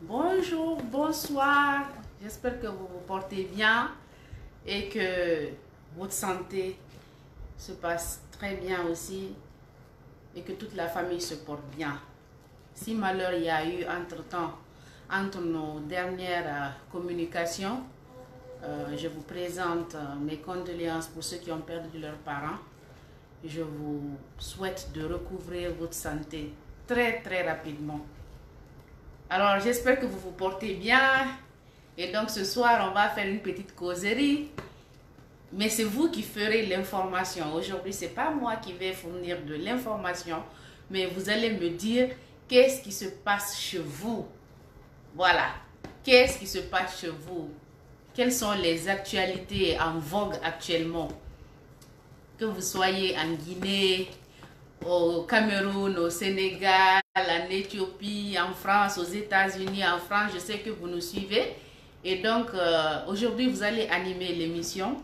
Bonjour, bonsoir. J'espère que vous vous portez bien et que votre santé se passe très bien aussi et que toute la famille se porte bien. Si malheur il y a eu entre-temps, entre nos dernières communications, je vous présente mes condoléances pour ceux qui ont perdu leurs parents. Je vous souhaite de recouvrir votre santé très rapidement. Alors j'espère que vous vous portez bien et donc ce soir on va faire une petite causerie, mais c'est vous qui ferez l'information. Aujourd'hui c'est pas moi qui vais fournir de l'information, mais vous allez me dire qu'est-ce qui se passe chez vous. Voilà, qu'est-ce qui se passe chez vous, quelles sont les actualités en vogue actuellement, que vous soyez en Guinée, au Cameroun, au Sénégal, en Éthiopie, en France, aux États-Unis, en France. Je sais que vous nous suivez. Et donc, aujourd'hui, vous allez animer l'émission.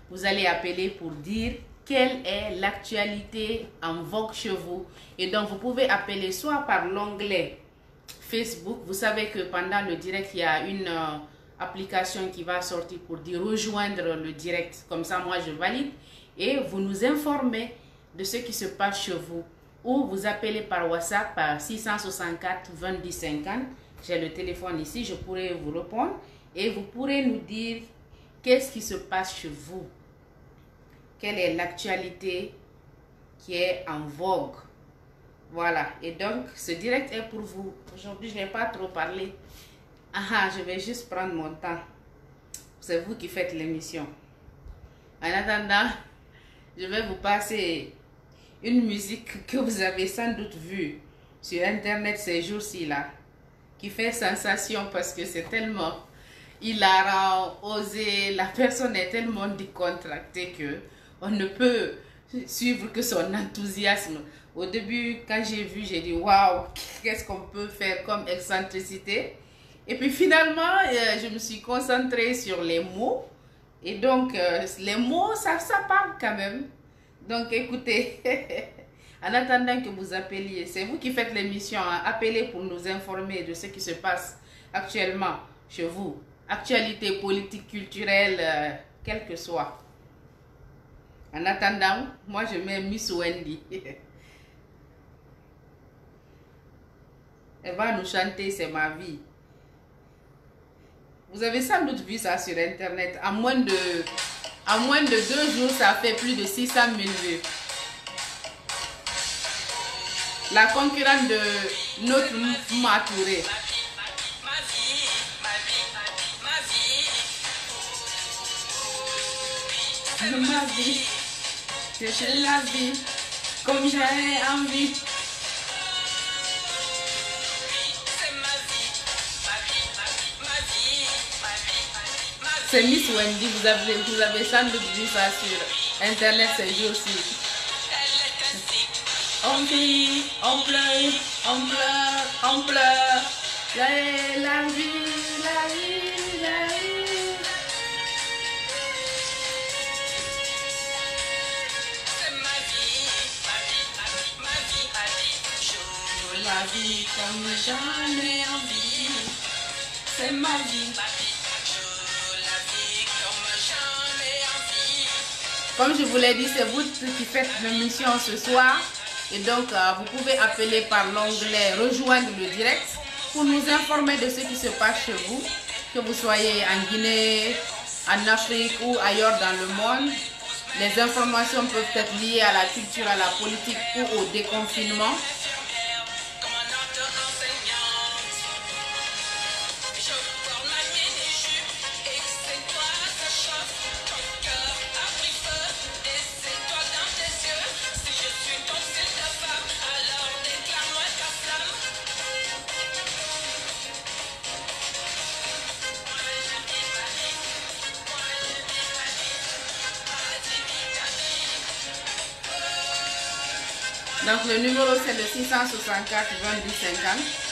Vous allez appeler pour dire quelle est l'actualité en vogue chez vous. Et donc, vous pouvez appeler soit par l'onglet Facebook. Vous savez que pendant le direct, il y a une application qui va sortir pour dire rejoindre le direct. Comme ça, moi, je valide. Et vous nous informez de ce qui se passe chez vous, ou vous appelez par WhatsApp par 664 20 50. J'ai le téléphone ici, je pourrai vous répondre et vous pourrez nous dire qu'est-ce qui se passe chez vous, quelle est l'actualité qui est en vogue. Voilà, et donc ce direct est pour vous. Aujourd'hui je n'ai pas trop parlé. Je vais juste prendre mon temps. C'est vous qui faites l'émission. En attendant, je vais vous passer une musique que vous avez sans doute vue sur internet ces jours-ci là, qui fait sensation parce que c'est tellement hilarant, osé, la personne est tellement décontractée que on ne peut suivre que son enthousiasme. Au début, quand j'ai vu, j'ai dit waouh, qu'est-ce qu'on peut faire comme excentricité? Et puis finalement, je me suis concentrée sur les mots. Et donc, les mots, ça parle quand même. Donc, écoutez, en attendant que vous appeliez, c'est vous qui faites l'émission, hein, appelez pour nous informer de ce qui se passe actuellement chez vous. Actualité politique, culturelle, quelle que soit. En attendant, moi je mets Miss Wendy. Elle va nous chanter C'est ma vie. Vous avez sans doute vu ça sur internet. En moins de 2 jours, ça fait plus de 600 000 vues. La concurrente de notre Maturé. Ma vie, je la vie comme j'ai envie. C'est Miss Wendy, vous avez sans doute vu ça sur internet ces jours-ci. On crie, on pleure, on pleure, on pleure. La vie, la vie, la vie. C'est ma vie, ma vie, ma vie, ma vie. Je la vis comme j'en ai envie. C'est ma vie. Comme je vous l'ai dit, c'est vous qui faites l'émission ce soir. Et donc, vous pouvez appeler par l'onglet rejoindre le direct pour nous informer de ce qui se passe chez vous. Que vous soyez en Guinée, en Afrique ou ailleurs dans le monde. Les informations peuvent être liées à la culture, à la politique ou au déconfinement. Donc le numéro c'est le 664 20 50.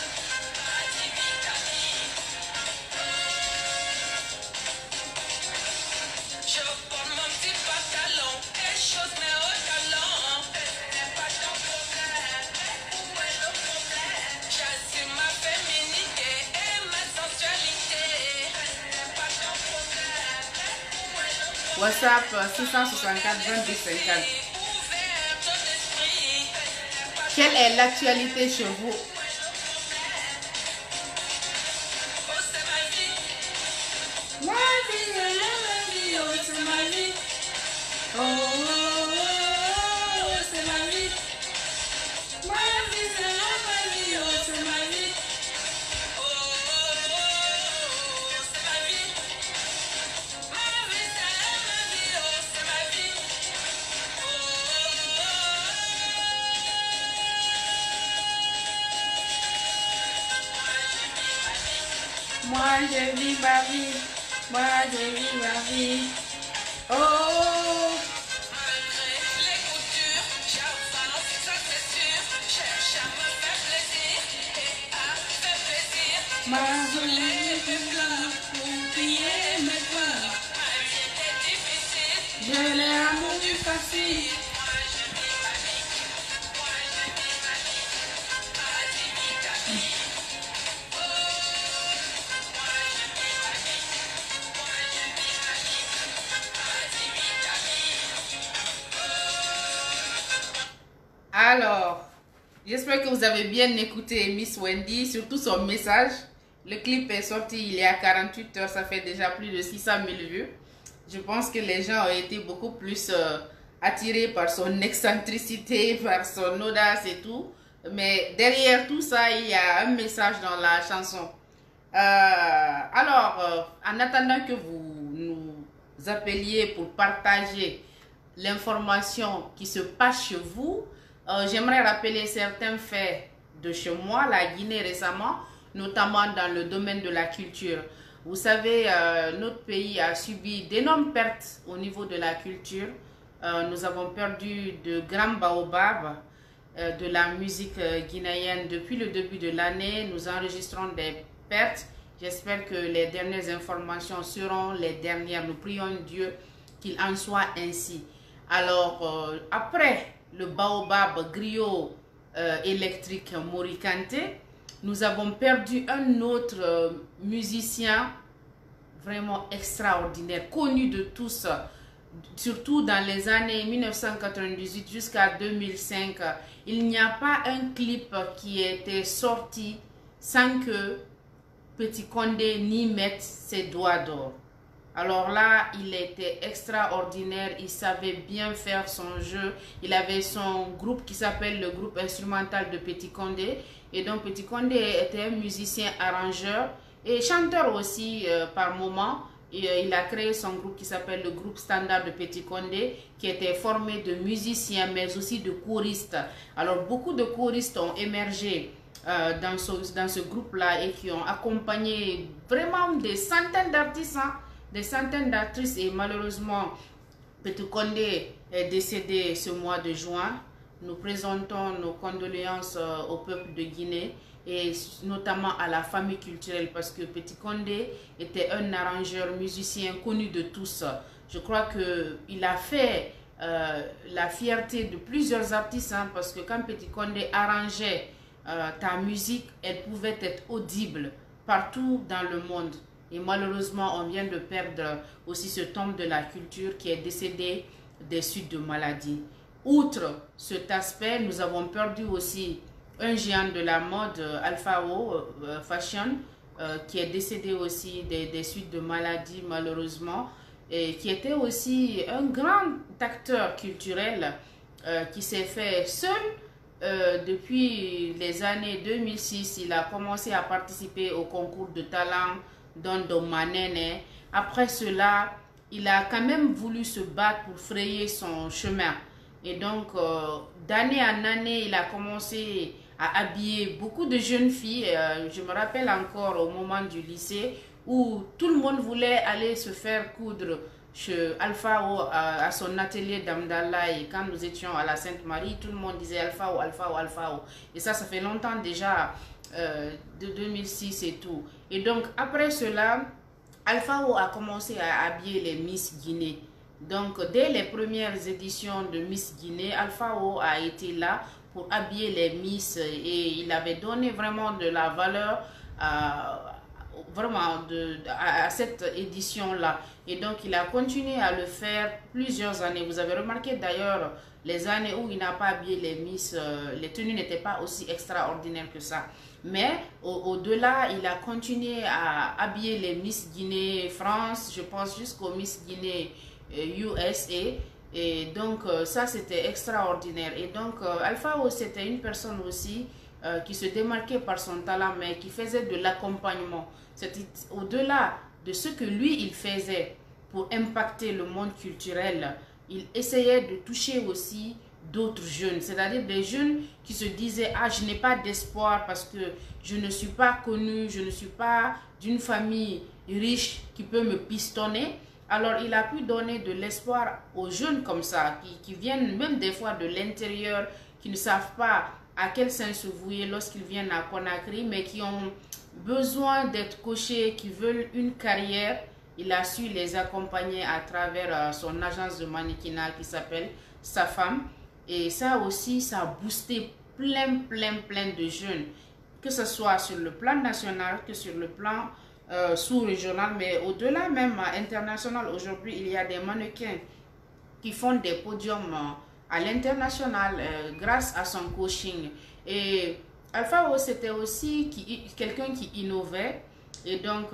WhatsApp 664 22 50. Quelle est l'actualité chez vous? Moi je vis ma vie, moi je vis ma vie. Oh, Malgré les coutures, j'avance, ça c'est sûr. Cherche à me faire plaisir et à faire plaisir. moi je Les plus blancs pour oublier mes peurs. Ma vie était difficile, je l'ai rendu facile. moi je vis ma vie. Moi je vis ma vie. Vas-y, vis ta vie. Oh, moi je vis ma vie. Moi je vis ma vie. Vas-y, vis ta vie. Alors, j'espère que vous avez bien écouté Miss Wendy, surtout son message. Le clip est sorti il y a 48 heures, ça fait déjà plus de 600 000 vues. Je pense que les gens ont été beaucoup plus attirés par son excentricité, par son audace et tout. Mais derrière tout ça, il y a un message dans la chanson. En attendant que vous nous appeliez pour partager l'information qui se passe chez vous, j'aimerais rappeler certains faits de chez moi, la Guinée récemment, notamment dans le domaine de la culture. Vous savez, notre pays a subi d'énormes pertes au niveau de la culture. Nous avons perdu de grands baobabs de la musique guinéenne depuis le début de l'année. Nous enregistrons des pertes. J'espère que les dernières informations seront les dernières. Nous prions Dieu qu'il en soit ainsi. Alors, après le baobab griot électrique Mori Kanté, nous avons perdu un autre musicien vraiment extraordinaire, connu de tous, surtout dans les années 1998 jusqu'à 2005. Il n'y a pas un clip qui était sorti sans que Petit Condé n'y mette ses doigts d'or. Alors là, il était extraordinaire, il savait bien faire son jeu. Il avait son groupe qui s'appelle le groupe instrumental de Petit Condé. Et donc Petit Condé était un musicien arrangeur et chanteur aussi par moment. Et, il a créé son groupe qui s'appelle le groupe standard de Petit Condé, qui était formé de musiciens mais aussi de choristes. Alors beaucoup de choristes ont émergé dans ce groupe-là et qui ont accompagné vraiment des centaines d'artistes, hein, des centaines d'actrices. Et malheureusement, Petit Condé est décédé ce mois de juin. Nous présentons nos condoléances au peuple de Guinée et notamment à la famille culturelle, parce que Petit Condé était un arrangeur musicien connu de tous. Je crois qu'il a fait la fierté de plusieurs artistes, hein, parce que quand Petit Condé arrangeait ta musique, elle pouvait être audible partout dans le monde. Et malheureusement, on vient de perdre aussi ce temple de la culture qui est décédé des suites de maladies. Outre cet aspect, nous avons perdu aussi un géant de la mode, Alphao Fashion, qui est décédé aussi des suites de maladies malheureusement, et qui était aussi un grand acteur culturel qui s'est fait seul. Depuis les années 2006, il a commencé à participer au concours de talent Dondo Manene. Après cela, il a quand même voulu se battre pour frayer son chemin. Et donc, d'année en année, il a commencé à habiller beaucoup de jeunes filles. Je me rappelle encore au moment du lycée où tout le monde voulait aller se faire coudre chez Alphao à son atelier d'Amdallah. Et quand nous étions à la Sainte-Marie, tout le monde disait Alphao, Alphao, Alphao. Et ça fait longtemps déjà, de 2006 et tout. Et donc, après cela, Alphao a commencé à habiller les Miss Guinée. Donc, dès les premières éditions de Miss Guinée, Alphao a été là pour habiller les Miss et il avait donné vraiment de la valeur vraiment à cette édition-là. Et donc, il a continué à le faire plusieurs années. Vous avez remarqué d'ailleurs les années où il n'a pas habillé les Miss, les tenues n'étaient pas aussi extraordinaires que ça. Mais au-delà, il a continué à habiller les Miss Guinée France, je pense jusqu'au Miss Guinée USA. Et donc, ça, c'était extraordinaire. Et donc, Alpha O, c'était une personne aussi qui se démarquait par son talent, mais qui faisait de l'accompagnement. C'était au-delà de ce que lui, il faisait pour impacter le monde culturel, il essayait de toucher aussi d'autres jeunes, c'est-à-dire des jeunes qui se disaient « Ah, je n'ai pas d'espoir parce que je ne suis pas connu, je ne suis pas d'une famille riche qui peut me pistonner. » Alors, il a pu donner de l'espoir aux jeunes comme ça, qui viennent même des fois de l'intérieur, qui ne savent pas à quel sens se vouer lorsqu'ils viennent à Conakry, mais qui ont besoin d'être coachés, qui veulent une carrière. Il a su les accompagner à travers son agence de mannequinat qui s'appelle Sa Femme. Et ça aussi, ça a boosté plein de jeunes, que ce soit sur le plan national, que sur le plan sous-régional, mais au-delà même international. Aujourd'hui, il y a des mannequins qui font des podiums à l'international grâce à son coaching. Et Alpha O, c'était aussi quelqu'un qui innovait. Et donc,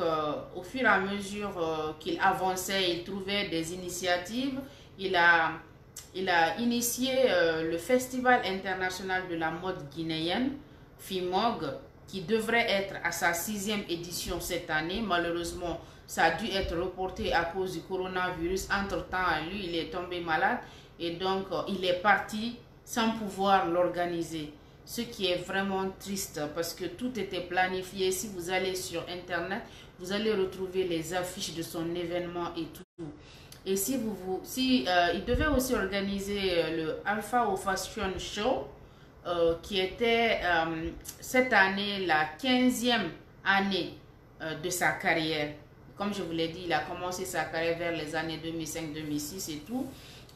au fur et à mesure qu'il avançait, il trouvait des initiatives. Il a initié le Festival international de la mode guinéenne, FIMOG, qui devrait être à sa 6e édition cette année. Malheureusement, ça a dû être reporté à cause du coronavirus. Entre-temps, lui, il est tombé malade et donc il est parti sans pouvoir l'organiser. Ce qui est vraiment triste parce que tout était planifié. Si vous allez sur Internet, vous allez retrouver les affiches de son événement et tout. Et il devait aussi organiser le Alpha O Fashion Show, qui était cette année la 15e année de sa carrière. Comme je vous l'ai dit, il a commencé sa carrière vers les années 2005-2006 et tout.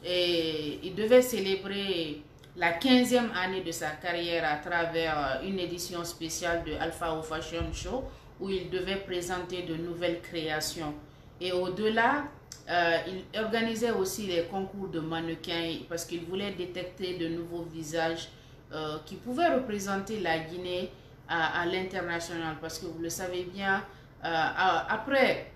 Et il devait célébrer la 15e année de sa carrière à travers une édition spéciale de Alpha O Fashion Show où il devait présenter de nouvelles créations. Et au-delà, il organisait aussi les concours de mannequins parce qu'il voulait détecter de nouveaux visages qui pouvaient représenter la Guinée à l'international. Parce que vous le savez bien, après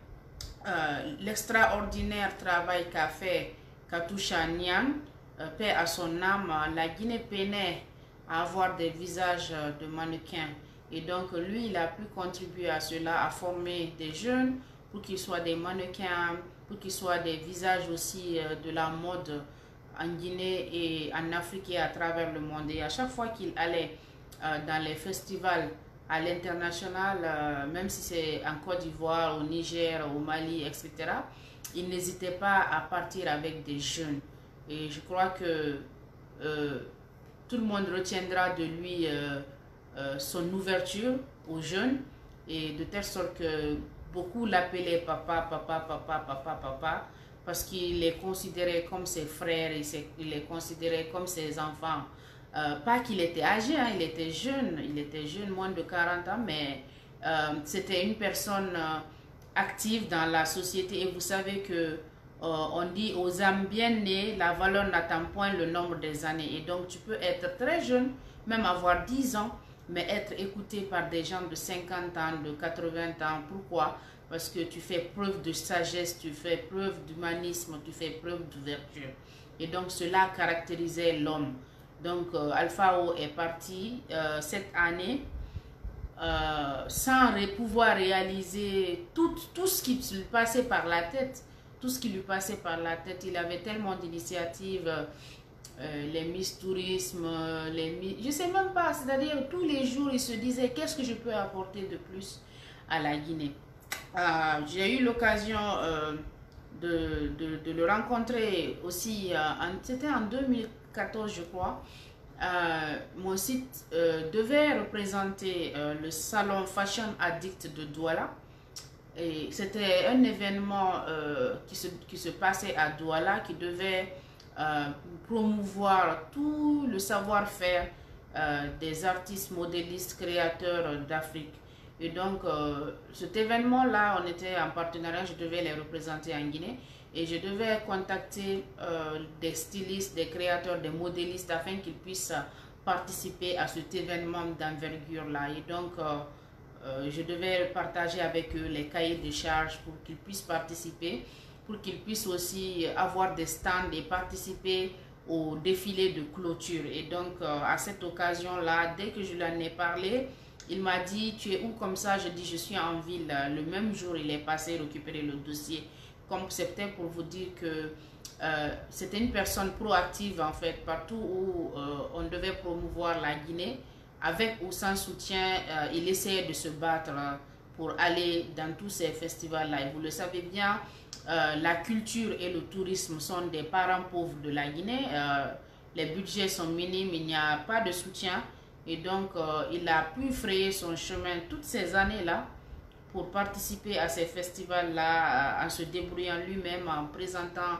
l'extraordinaire travail qu'a fait Katusha Niang, paix à son âme, la Guinée peinait à avoir des visages de mannequins. Et donc, lui, il a pu contribuer à cela, à former des jeunes pour qu'ils soient des mannequins, pour qu'ils soient des visages aussi de la mode en Guinée et en Afrique et à travers le monde. Et à chaque fois qu'il allait dans les festivals à l'international, même si c'est en Côte d'Ivoire, au Niger, au Mali, etc., il n'hésitait pas à partir avec des jeunes. Et je crois que tout le monde retiendra de lui son ouverture aux jeunes, et de telle sorte que beaucoup l'appelaient papa, papa, papa, papa, papa, parce qu'il les considérait comme ses frères et il les considérait comme ses enfants. Pas qu'il était âgé, hein, il était jeune, moins de 40 ans, mais c'était une personne active dans la société. Et vous savez que on dit aux âmes bien nées, la valeur n'attend point le nombre des années. Et donc tu peux être très jeune, même avoir 10 ans, mais être écouté par des gens de 50 ans, de 80 ans. Pourquoi? Parce que tu fais preuve de sagesse, tu fais preuve d'humanisme, tu fais preuve d'ouverture. Et donc cela caractérisait l'homme. Donc Alpha O est parti cette année sans pouvoir réaliser tout ce qui lui passait par la tête. Tout ce qui lui passait par la tête. Il avait tellement d'initiatives, les Miss Tourisme, je ne sais même pas, c'est-à-dire tous les jours il se disait qu'est-ce que je peux apporter de plus à la Guinée. J'ai eu l'occasion de le rencontrer aussi, c'était en 2014 je crois. Mon site devait représenter le salon Fashion Addict de Douala. Et c'était un événement qui se passait à Douala, qui devait promouvoir tout le savoir-faire des artistes, modélistes, créateurs d'Afrique. Et donc, cet événement-là, on était en partenariat, je devais les représenter en Guinée. Et je devais contacter des stylistes, des créateurs, des modélistes afin qu'ils puissent participer à cet événement d'envergure-là. Et donc, je devais partager avec eux les cahiers de charges pour qu'ils puissent participer, pour qu'ils puissent aussi avoir des stands et participer au défilé de clôture. Et donc, à cette occasion-là, dès que je lui en ai parlé, il m'a dit, tu es où comme ça? Je dis, je suis en ville. Le même jour, il est passé récupérer le dossier. Comme c'était pour vous dire que c'était une personne proactive en fait, partout où on devait promouvoir la Guinée, avec ou sans soutien, il essayait de se battre pour aller dans tous ces festivals-là. Et vous le savez bien, la culture et le tourisme sont des parents pauvres de la Guinée. Les budgets sont minimes, il n'y a pas de soutien. Et donc, il a pu frayer son chemin toutes ces années-là pour participer à ces festivals-là, en se débrouillant lui-même, en présentant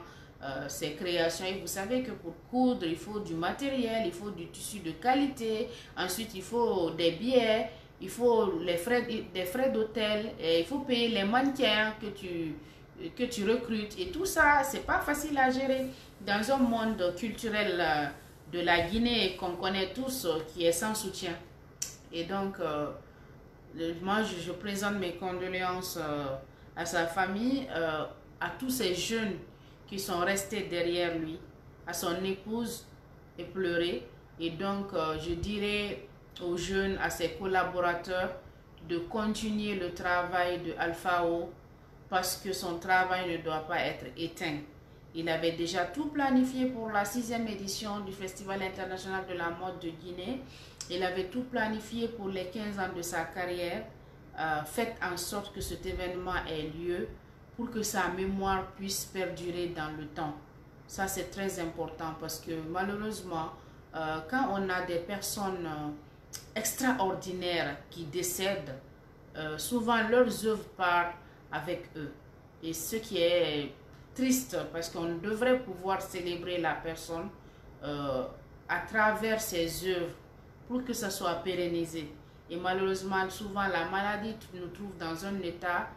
ses créations. Et vous savez que pour coudre, il faut du matériel, il faut du tissu de qualité, ensuite il faut des billets, il faut des frais d'hôtel, il faut payer les mannequins que tu recrutes. Et tout ça, c'est pas facile à gérer dans un monde culturel de la Guinée qu'on connaît tous, qui est sans soutien. Et donc, moi, je présente mes condoléances à sa famille, à tous ces jeunes qui sont restés derrière lui, à son épouse éplorée. Et donc, je dirais aux jeunes, à ses collaborateurs, de continuer le travail de Alphao parce que son travail ne doit pas être éteint. Il avait déjà tout planifié pour la 6e édition du Festival international de la mode de Guinée. Il avait tout planifié pour les 15 ans de sa carrière. Faites en sorte que cet événement ait lieu pour que sa mémoire puisse perdurer dans le temps. Ça, c'est très important parce que malheureusement, quand on a des personnes extraordinaires qui décèdent, souvent leurs œuvres partent avec eux. Et ce qui est triste parce qu'on devrait pouvoir célébrer la personne à travers ses œuvres pour que ça soit pérennisé. Et malheureusement, souvent la maladie nous trouve dans un état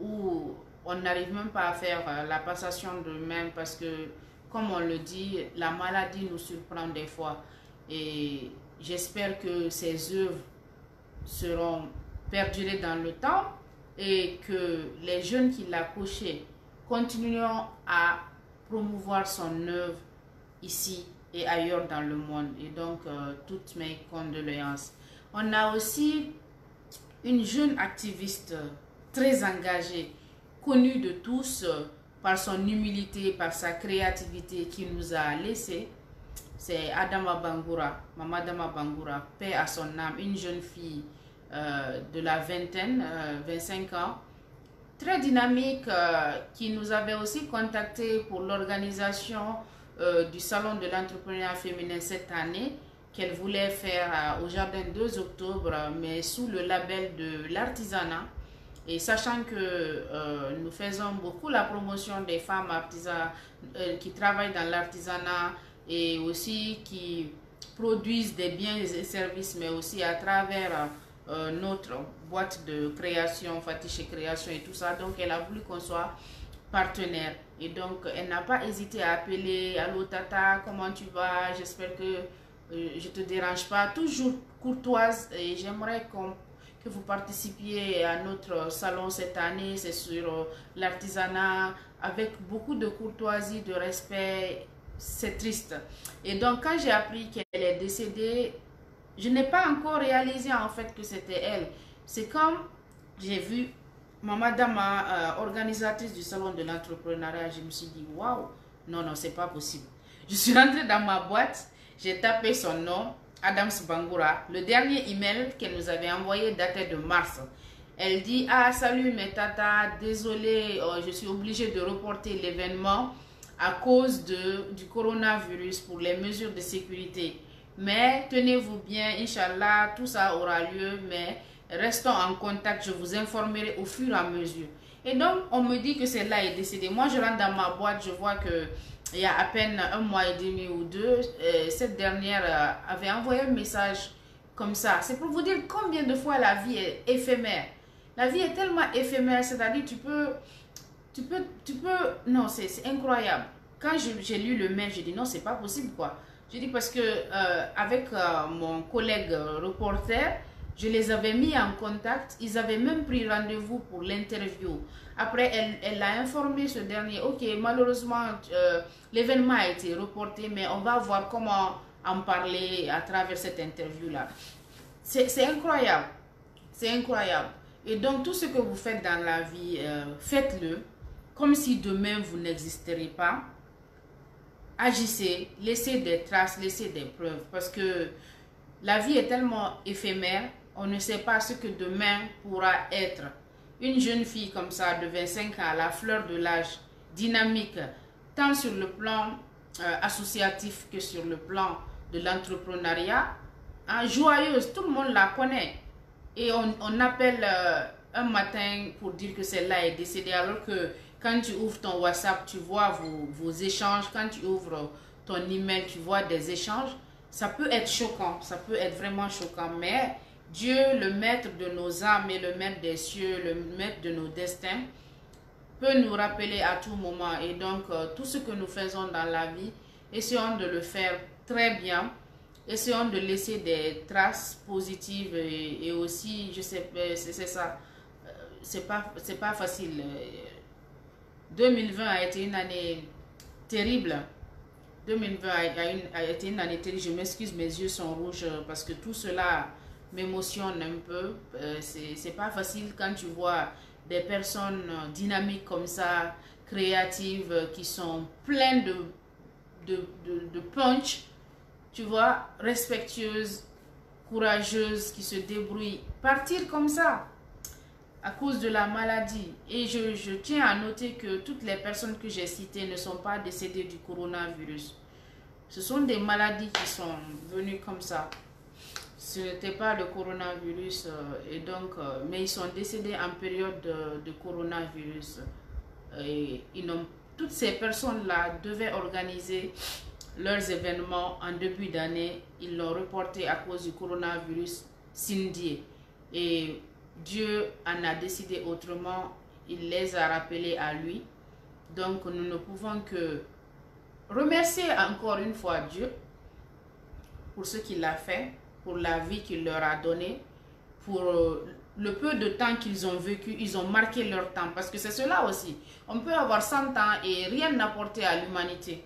où on n'arrive même pas à faire la passation de même parce que, comme on le dit, la maladie nous surprend des fois. Et j'espère que ces œuvres seront perdurées dans le temps et que les jeunes qui l'ont couché continueront à promouvoir son œuvre ici et ailleurs dans le monde. Et donc, toutes mes condoléances. On a aussi une jeune activiste très engagée, connue de tous par son humilité, par sa créativité qui nous a laissé. C'est Adama Bangoura, Maman Adama Bangoura, paix à son âme, une jeune fille de la vingtaine, 25 ans, très dynamique, qui nous avait aussi contacté pour l'organisation du Salon de l'entrepreneuriat féminin cette année, qu'elle voulait faire au Jardin 2 octobre, mais sous le label de l'artisanat. Et sachant que nous faisons beaucoup la promotion des femmes artisans qui travaillent dans l'artisanat et aussi qui produisent des biens et services, mais aussi à travers notre boîte de création, Fatiche Création et tout ça. Donc, elle a voulu qu'on soit partenaire. Et donc, elle n'a pas hésité à appeler: allô Tata, comment tu vas? J'espère que je te dérange pas. Toujours courtoise. Et j'aimerais que vous participiez à notre salon cette année. C'est sur l'artisanat, avec beaucoup de courtoisie, de respect. C'est triste. Et donc, quand j'ai appris qu'elle est décédée, je n'ai pas encore réalisé en fait que c'était elle. C'est comme j'ai vu Maman Dama, organisatrice du salon de l'entrepreneuriat, je me suis dit waouh, non, non, c'est pas possible. Je suis rentrée dans ma boîte, j'ai tapé son nom, Adams Bangoura. Le dernier email qu'elle nous avait envoyé datait de mars. Elle dit: ah, salut mes tata, désolée, je suis obligée de reporter l'événement à cause du coronavirus pour les mesures de sécurité. Mais tenez-vous bien, Inch'Allah, tout ça aura lieu, mais restons en contact, je vous informerai au fur et à mesure. Et donc, on me dit que celle-là est décédée. Moi, je rentre dans ma boîte, je vois que il y a à peine un mois et demi ou deux, cette dernière avait envoyé un message comme ça. C'est pour vous dire combien de fois la vie est éphémère. La vie est tellement éphémère, c'est-à-dire non, c'est incroyable. Quand j'ai lu le mail, j'ai dit non, c'est pas possible quoi. J'ai dit parce que avec mon collègue reporter, je les avais mis en contact, ils avaient même pris rendez-vous pour l'interview. Après, elle a informé ce dernier, ok, malheureusement, l'événement a été reporté, mais on va voir comment en parler à travers cette interview-là. C'est incroyable, c'est incroyable. Et donc, tout ce que vous faites dans la vie, faites-le comme si demain vous n'existeriez pas. Agissez, laissez des traces, laissez des preuves, parce que la vie est tellement éphémère, on ne sait pas ce que demain pourra être. Une jeune fille comme ça, de 25 ans, à la fleur de l'âge, dynamique, tant sur le plan associatif que sur le plan de l'entrepreneuriat, hein, joyeuse, tout le monde la connaît. Et on appelle un matin pour dire que celle-là est décédée, alors que quand tu ouvres ton WhatsApp, tu vois vos échanges. Quand tu ouvres ton email, tu vois des échanges. Ça peut être choquant, ça peut être vraiment choquant. Mais Dieu, le maître de nos âmes et le maître des cieux, le maître de nos destins, peut nous rappeler à tout moment. Et donc, tout ce que nous faisons dans la vie, essayons de le faire très bien. Essayons de laisser des traces positives et aussi, je sais, c'est ça, c'est pas facile. 2020 a été une année terrible. 2020 a été une année terrible. Je m'excuse, mes yeux sont rouges parce que tout cela m'émotionne un peu. C'est pas facile quand tu vois des personnes dynamiques comme ça, créatives, qui sont pleines de punch, tu vois, respectueuses, courageuses, qui se débrouillent. Partir comme ça à cause de la maladie. Et je tiens à noter que toutes les personnes que j'ai citées ne sont pas décédées du coronavirus. Ce sont des maladies qui sont venues comme ça. Ce n'était pas le coronavirus, et donc, mais ils sont décédés en période de coronavirus. Et toutes ces personnes-là devaient organiser leurs événements en début d'année. Ils l'ont reporté à cause du coronavirus Cindy. Et Dieu en a décidé autrement, il les a rappelés à lui. Donc nous ne pouvons que remercier encore une fois Dieu pour ce qu'il a fait, pour la vie qu'il leur a donnée, pour le peu de temps qu'ils ont vécu, ils ont marqué leur temps. Parce que c'est cela aussi, on peut avoir 100 ans et rien n'apporter à l'humanité.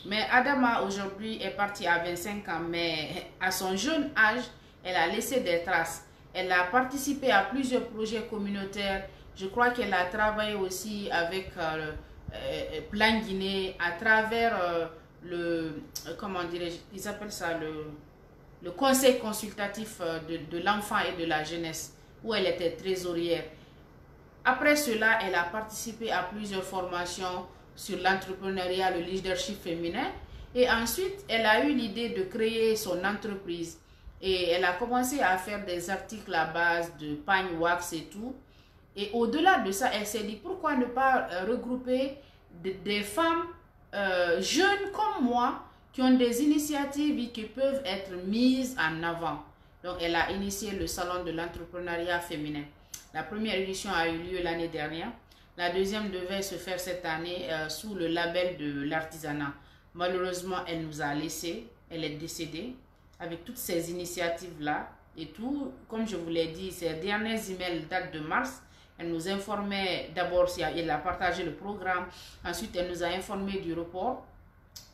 Mais Adama aujourd'hui est partie à 25 ans, mais à son jeune âge, elle a laissé des traces. Elle a participé à plusieurs projets communautaires. Je crois qu'elle a travaillé aussi avec Plan Guinée à travers comment dirais-je, ils appellent ça le conseil consultatif de l'enfant et de la jeunesse, où elle était trésorière. Après cela, elle a participé à plusieurs formations sur l'entrepreneuriat, le leadership féminin. Et ensuite, elle a eu l'idée de créer son entreprise. Et elle a commencé à faire des articles à base de pagne wax et tout. Et au-delà de ça, elle s'est dit, pourquoi ne pas regrouper des femmes jeunes comme moi, qui ont des initiatives et qui peuvent être mises en avant. Donc, elle a initié le salon de l'entrepreneuriat féminin. La première édition a eu lieu l'année dernière. La deuxième devait se faire cette année sous le label de l'artisanat. Malheureusement, elle nous a laissés. Elle est décédée avec toutes ces initiatives-là et tout. Comme je vous l'ai dit, ces derniers emails datent de mars. Elle nous informait d'abord, elle a partagé le programme. Ensuite, elle nous a informé du report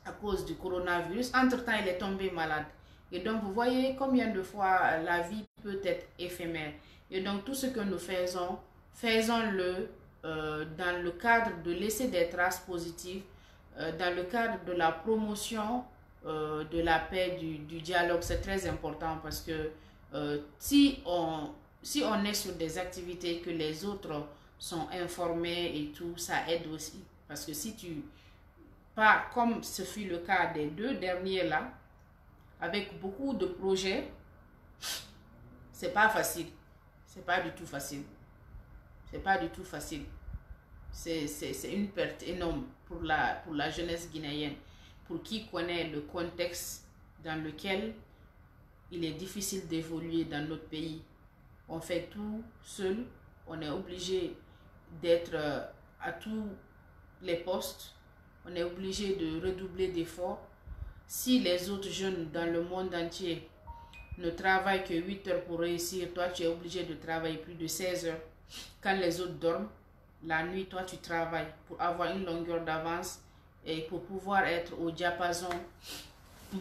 à cause du coronavirus. Entre-temps, elle est tombée malade. Et donc, vous voyez combien de fois la vie peut être éphémère. Et donc, tout ce que nous faisons, faisons-le dans le cadre de laisser des traces positives, dans le cadre de la promotion de la paix, du dialogue. C'est très important parce que si on est sur des activités que les autres sont informés et tout, ça aide aussi. Parce que si tu pars, comme ce fut le cas des deux derniers là, avec beaucoup de projets, c'est pas facile. C'est pas du tout facile. C'est pas du tout facile. C'est une perte énorme pour la jeunesse guinéenne. Pour qui connaît le contexte dans lequel il est difficile d'évoluer dans notre pays. On fait tout seul, on est obligé d'être à tous les postes, on est obligé de redoubler d'efforts. Si les autres jeunes dans le monde entier ne travaillent que 8 heures pour réussir, toi tu es obligé de travailler plus de 16 heures. Quand les autres dorment, la nuit, toi tu travailles pour avoir une longueur d'avance et pour pouvoir être au diapason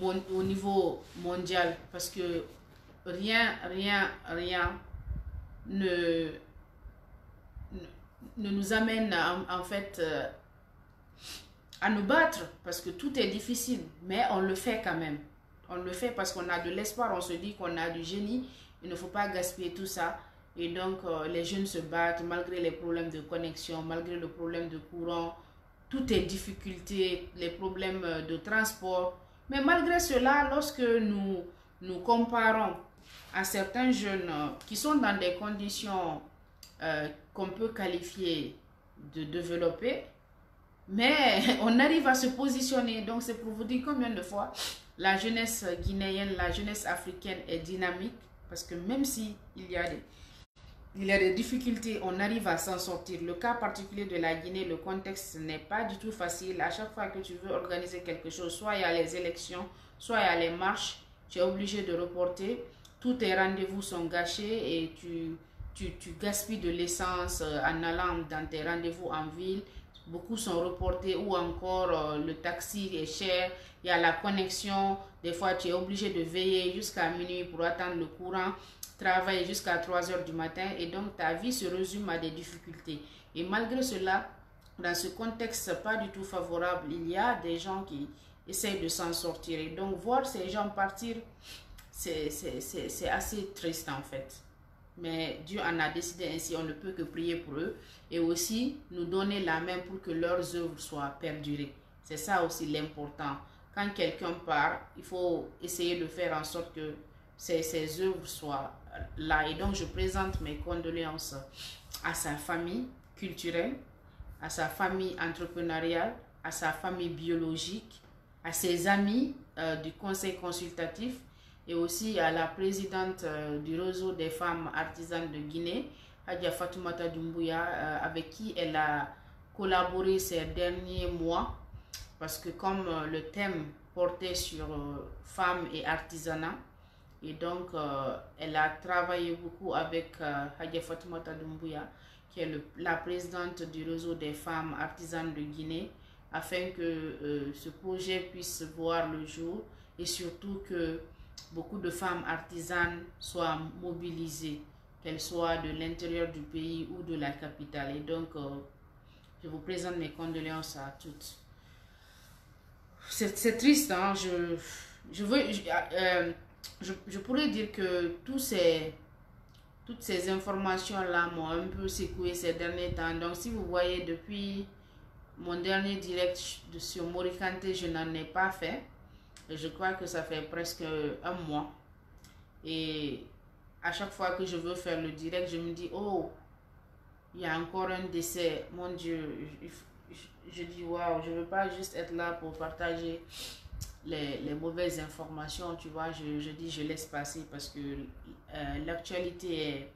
au niveau mondial. Parce que rien ne nous amène en fait à nous battre, parce que tout est difficile, mais on le fait quand même. On le fait parce qu'on a de l'espoir, on se dit qu'on a du génie, il ne faut pas gaspiller tout ça. Et donc les jeunes se battent malgré les problèmes de connexion, malgré le problème de courant, toutes les difficultés, les problèmes de transport. Mais malgré cela, lorsque nous comparons à certains jeunes qui sont dans des conditions qu'on peut qualifier de développées, mais on arrive à se positionner. Donc c'est pour vous dire combien de fois la jeunesse guinéenne, la jeunesse africaine est dynamique, parce que même si il y a des difficultés, on arrive à s'en sortir. Le cas particulier de la Guinée, le contexte n'est pas du tout facile. À chaque fois que tu veux organiser quelque chose, soit il y a les élections, soit il y a les marches, tu es obligé de reporter. Tous tes rendez-vous sont gâchés et tu gaspilles de l'essence en allant dans tes rendez-vous en ville. Beaucoup sont reportés, ou encore le taxi est cher, il y a la connexion, des fois tu es obligé de veiller jusqu'à minuit pour attendre le courant, travailler jusqu'à 3 heures du matin, et donc ta vie se résume à des difficultés. Et malgré cela, dans ce contexte pas du tout favorable, il y a des gens qui essayent de s'en sortir, et donc voir ces gens partir, c'est assez triste en fait. Mais Dieu en a décidé ainsi, on ne peut que prier pour eux et aussi nous donner la main pour que leurs œuvres soient perdurées. C'est ça aussi l'important. Quand quelqu'un part, il faut essayer de faire en sorte que ses œuvres soient là. Et donc je présente mes condoléances à sa famille culturelle, à sa famille entrepreneuriale, à sa famille biologique, à ses amis du conseil consultatif, et aussi à la présidente du réseau des femmes artisanes de Guinée, Hadja Fatoumata Doumbouya, avec qui elle a collaboré ces derniers mois, parce que comme le thème portait sur femmes et artisanat, et donc elle a travaillé beaucoup avec Hadja Fatoumata Doumbouya, qui est la présidente du réseau des femmes artisanes de Guinée, afin que ce projet puisse voir le jour, et surtout que beaucoup de femmes artisanes soient mobilisées, qu'elles soient de l'intérieur du pays ou de la capitale. Et donc, je vous présente mes condoléances à toutes. C'est triste, hein? Je pourrais dire que toutes ces informations-là m'ont un peu secoué ces derniers temps. Donc, si vous voyez, depuis mon dernier direct sur Morikante, je n'en ai pas fait. Je crois que ça fait presque un mois. Et à chaque fois que je veux faire le direct, je me dis, oh, il y a encore un décès. Mon Dieu, je dis, waouh, je ne veux pas juste être là pour partager les mauvaises informations, tu vois. Je dis, je laisse passer, parce que l'actualité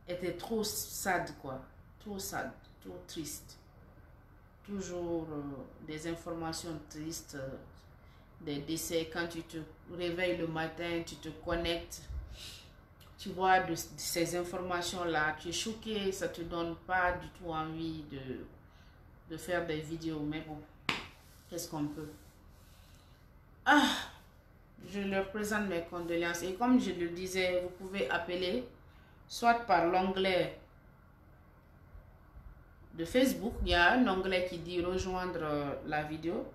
était trop sad, quoi. Trop sad, trop triste. Toujours des informations tristes, des décès. Quand tu te réveilles le matin, tu te connectes, tu vois de ces informations-là, tu es choqué, ça ne te donne pas du tout envie de faire des vidéos. Mais bon, qu'est-ce qu'on peut? Ah, je leur présente mes condoléances. Et comme je le disais, vous pouvez appeler soit par l'onglet de Facebook, il y a un onglet qui dit rejoindre la vidéo.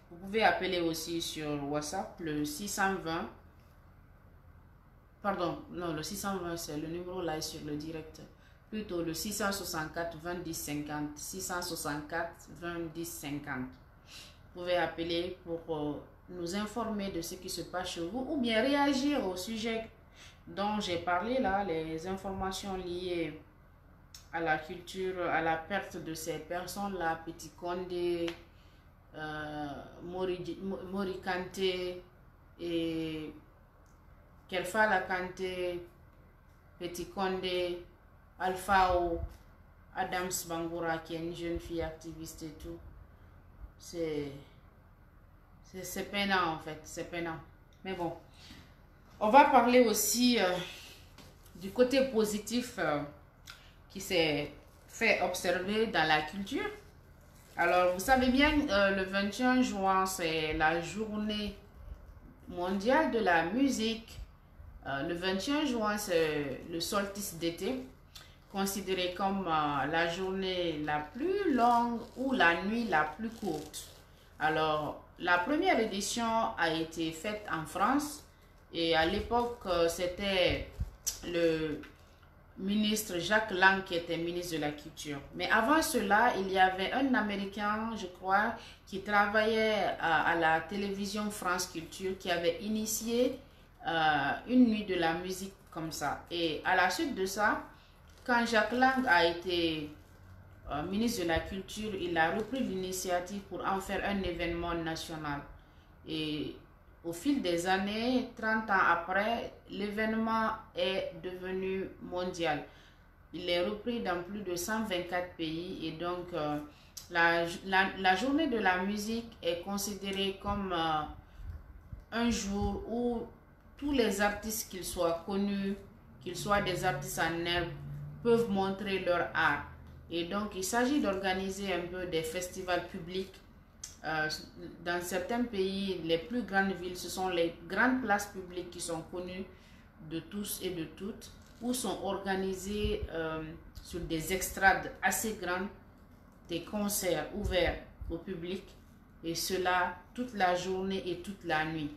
Vous pouvez appeler aussi sur WhatsApp le 620. Pardon, non, le 620 c'est le numéro là sur le direct. Plutôt le 664 20 10 50. 664 20 10 50. Vous pouvez appeler pour nous informer de ce qui se passe chez vous, ou bien réagir au sujet dont j'ai parlé là, les informations liées à la culture, à la perte de ces personnes-là, Petit Condé, Morikante, et Kelfa Lakante, Petit Condé, Alphao, Adams Bangoura qui est une jeune fille activiste et tout. C'est peinant en fait, c'est peinant. Mais bon, on va parler aussi du côté positif qui s'est fait observer dans la culture. Alors, vous savez bien, le 21 juin, c'est la journée mondiale de la musique. Le 21 juin, c'est le solstice d'été, considéré comme la journée la plus longue ou la nuit la plus courte. Alors, la première édition a été faite en France et à l'époque, c'était le ministre Jacques Lang qui était ministre de la Culture. Mais avant cela, il y avait un Américain, je crois, qui travaillait à la télévision France Culture qui avait initié une nuit de la musique comme ça. Et à la suite de ça, quand Jacques Lang a été ministre de la Culture, il a repris l'initiative pour en faire un événement national. Et au fil des années, 30 ans après, l'événement est devenu mondial. Il est repris dans plus de 124 pays et donc la journée de la musique est considérée comme un jour où tous les artistes, qu'ils soient connus, qu'ils soient des artistes en herbe, peuvent montrer leur art. Et donc, il s'agit d'organiser un peu des festivals publics. Dans certains pays, les plus grandes villes, ce sont les grandes places publiques qui sont connues de tous et de toutes, où sont organisés sur des estrades assez grandes, des concerts ouverts au public, et cela toute la journée et toute la nuit.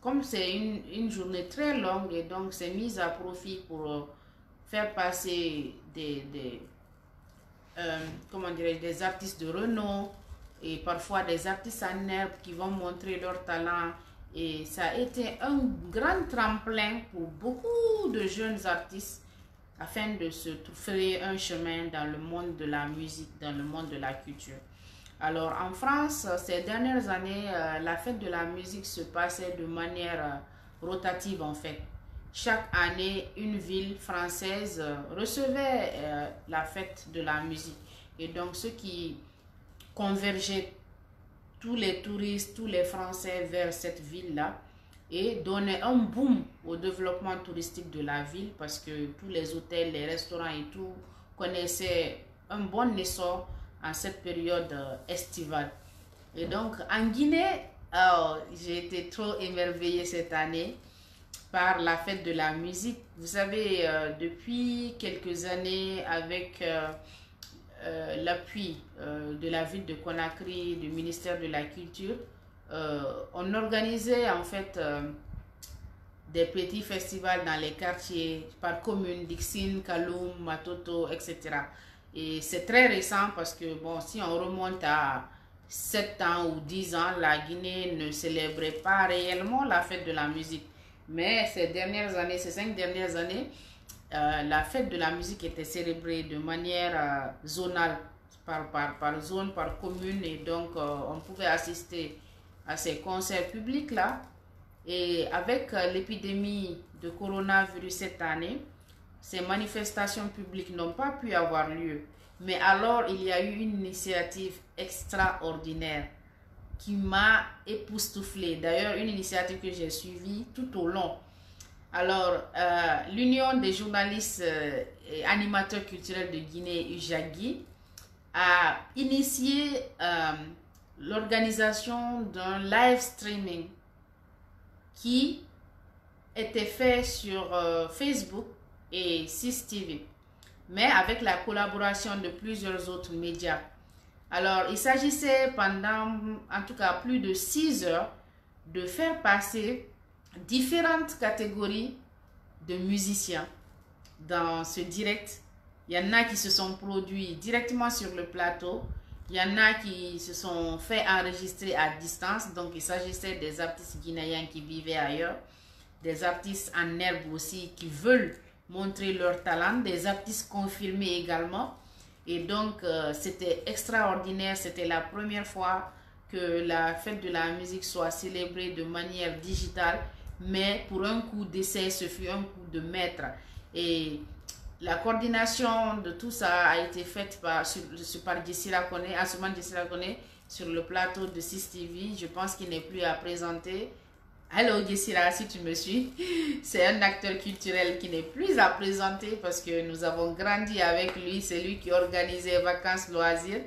Comme c'est une journée très longue, et donc c'est mis à profit pour faire passer comment dirais-je, des artistes de renom et parfois des artistes en herbe qui vont montrer leur talent. Et ça a été un grand tremplin pour beaucoup de jeunes artistes afin de se frayer un chemin dans le monde de la musique, dans le monde de la culture. Alors en France, ces dernières années, la fête de la musique se passait de manière rotative en fait. Chaque année, une ville française recevait la fête de la musique. Et donc, ce qui convergeait tous les touristes, tous les Français vers cette ville-là et donnait un boom au développement touristique de la ville parce que tous les hôtels, les restaurants et tout connaissaient un bon essor en cette période estivale. Et donc, en Guinée, j'ai été trop émerveillée cette année par la fête de la musique. Vous savez, depuis quelques années, avec l'appui de la ville de Conakry, du ministère de la Culture, on organisait en fait des petits festivals dans les quartiers, par commune, Dixine, Kaloum, Matoto, etc. Et c'est très récent parce que, bon, si on remonte à 7 ans ou 10 ans, la Guinée ne célébrait pas réellement la fête de la musique. Mais ces dernières années, ces 5 dernières années, la fête de la musique était célébrée de manière zonale, par zone, par commune. Et donc, on pouvait assister à ces concerts publics-là. Et avec l'épidémie de coronavirus cette année, ces manifestations publiques n'ont pas pu avoir lieu. Mais alors, il y a eu une initiative extraordinaire qui m'a époustouflée. D'ailleurs, une initiative que j'ai suivie tout au long. Alors, l'Union des journalistes et animateurs culturels de Guinée, UJAGI, a initié l'organisation d'un live streaming qui était fait sur Facebook et CIS TV, mais avec la collaboration de plusieurs autres médias. Alors, il s'agissait pendant, en tout cas, plus de 6 heures de faire passer différentes catégories de musiciens dans ce direct. Il y en a qui se sont produits directement sur le plateau. Il y en a qui se sont fait enregistrer à distance. Donc, il s'agissait des artistes guinéens qui vivaient ailleurs, des artistes en herbe aussi qui veulent montrer leur talent, des artistes confirmés également. Et donc, c'était extraordinaire. C'était la première fois que la fête de la musique soit célébrée de manière digitale, mais pour un coup d'essai, ce fut un coup de maître. Et la coordination de tout ça a été faite par Jessira Kone, Asuman Jessira Kone, sur le plateau de 6TV. Je pense qu'il n'est plus à présenter. Hello Jessira, si tu me suis, c'est un acteur culturel qui n'est plus à présenter parce que nous avons grandi avec lui. C'est lui qui organisait Vacances Loisirs.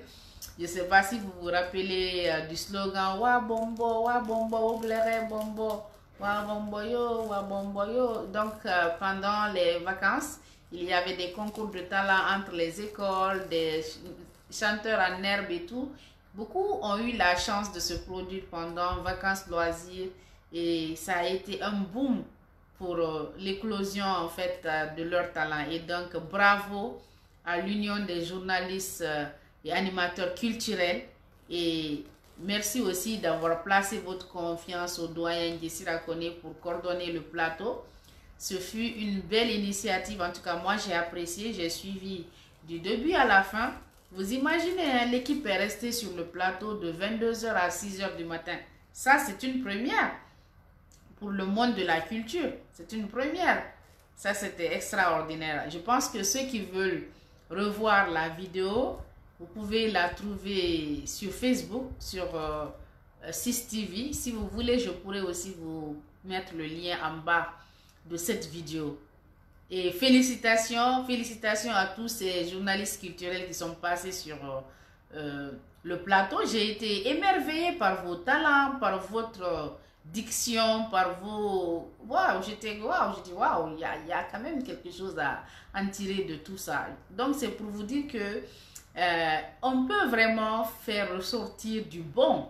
Je ne sais pas si vous vous rappelez du slogan Wa Bombo, Oblere Bombo, Wa Bombo Yo, Wa Bombo Yo. Donc pendant les vacances, il y avait des concours de talent entre les écoles, des chanteurs en herbe et tout. Beaucoup ont eu la chance de se produire pendant Vacances Loisirs. Et ça a été un boom pour l'éclosion en fait de leur talent. Et donc bravo à l'Union des journalistes et animateurs culturels. Et merci aussi d'avoir placé votre confiance au doyen Jessira Kone pour coordonner le plateau. Ce fut une belle initiative. En tout cas, moi j'ai apprécié. J'ai suivi du début à la fin. Vous imaginez, hein, l'équipe est restée sur le plateau de 22h à 6h du matin. Ça, c'est une première. Pour le monde de la culture, c'est une première. Ça, c'était extraordinaire. Je pense que ceux qui veulent revoir la vidéo, vous pouvez la trouver sur Facebook, sur 6TV. Si vous voulez, je pourrais aussi vous mettre le lien en bas de cette vidéo. Et félicitations à tous ces journalistes culturels qui sont passés sur le plateau. J'ai été émerveillée par vos talents, par votre diction, par vos... Waouh, je dis waouh, il y a quand même quelque chose à en tirer de tout ça. Donc c'est pour vous dire que on peut vraiment faire ressortir du bon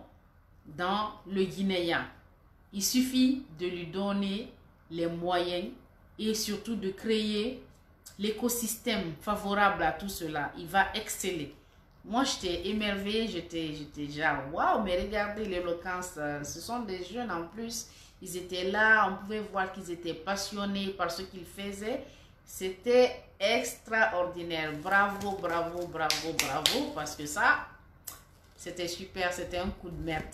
dans le Guinéen. Il suffit de lui donner les moyens et surtout de créer l'écosystème favorable à tout cela. Il va exceller. Moi, j'étais émerveillée, j'étais genre, waouh, mais regardez l'éloquence, ce sont des jeunes en plus, ils étaient là, on pouvait voir qu'ils étaient passionnés par ce qu'ils faisaient. C'était extraordinaire. Bravo, bravo, bravo, bravo, parce que ça, c'était super, c'était un coup de merde.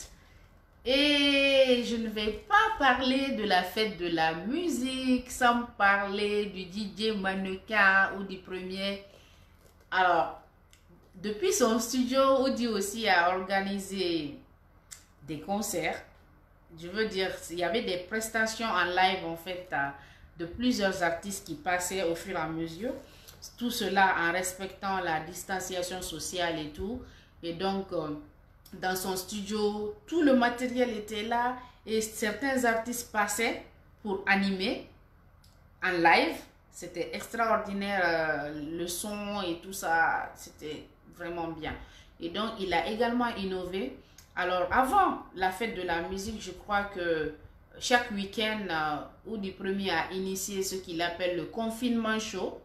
Et je ne vais pas parler de la fête de la musique sans parler du DJ mannequin ou du premier. Alors, depuis son studio, Oudi aussi a organisé des concerts. Je veux dire, il y avait des prestations en live en fait de plusieurs artistes qui passaient au fur et à mesure. Tout cela en respectant la distanciation sociale et tout. Et donc, dans son studio, tout le matériel était là et certains artistes passaient pour animer en live. C'était extraordinaire, le son et tout ça, c'était vraiment bien. Et donc, il a également innové. Alors, avant la fête de la musique, je crois que chaque week-end, Oudi Premier a initié ce qu'il appelle le confinement show.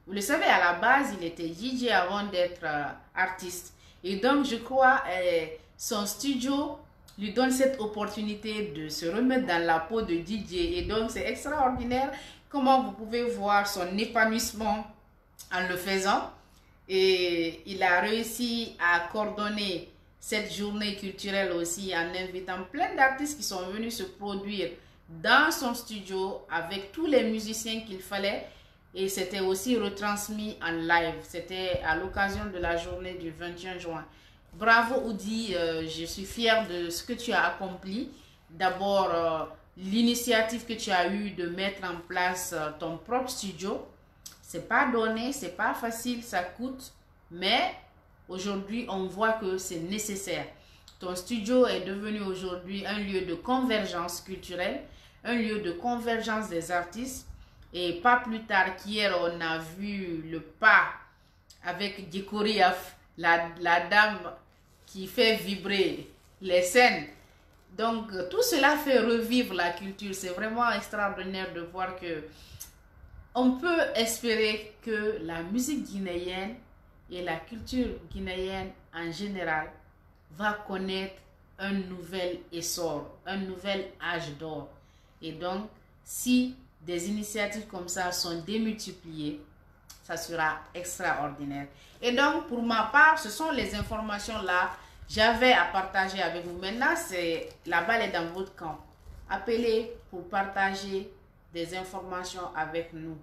Vous le savez, à la base, il était DJ avant d'être artiste. Et donc, je crois, son studio lui donne cette opportunité de se remettre dans la peau de DJ. Et donc, c'est extraordinaire comment vous pouvez voir son épanouissement en le faisant. Et il a réussi à coordonner cette journée culturelle aussi en invitant plein d'artistes qui sont venus se produire dans son studio avec tous les musiciens qu'il fallait. Et c'était aussi retransmis en live. C'était à l'occasion de la journée du 21 juin. Bravo Oudi, je suis fière de ce que tu as accompli. D'abord, l'initiative que tu as eue de mettre en place ton propre studio. C'est pas donné, c'est pas facile, ça coûte. Mais aujourd'hui, on voit que c'est nécessaire. Ton studio est devenu aujourd'hui un lieu de convergence culturelle, un lieu de convergence des artistes. Et pas plus tard qu'hier, on a vu le pas avec Djekoriaf, la dame qui fait vibrer les scènes. Donc, tout cela fait revivre la culture. C'est vraiment extraordinaire de voir que on peut espérer que la musique guinéenne et la culture guinéenne en général va connaître un nouvel essor, un nouvel âge d'or. Et donc, si des initiatives comme ça sont démultipliées, ça sera extraordinaire. Et donc, pour ma part, ce sont les informations là j'avais à partager avec vous. Maintenant, la balle est dans votre camp. Appelez pour partager des informations avec nous,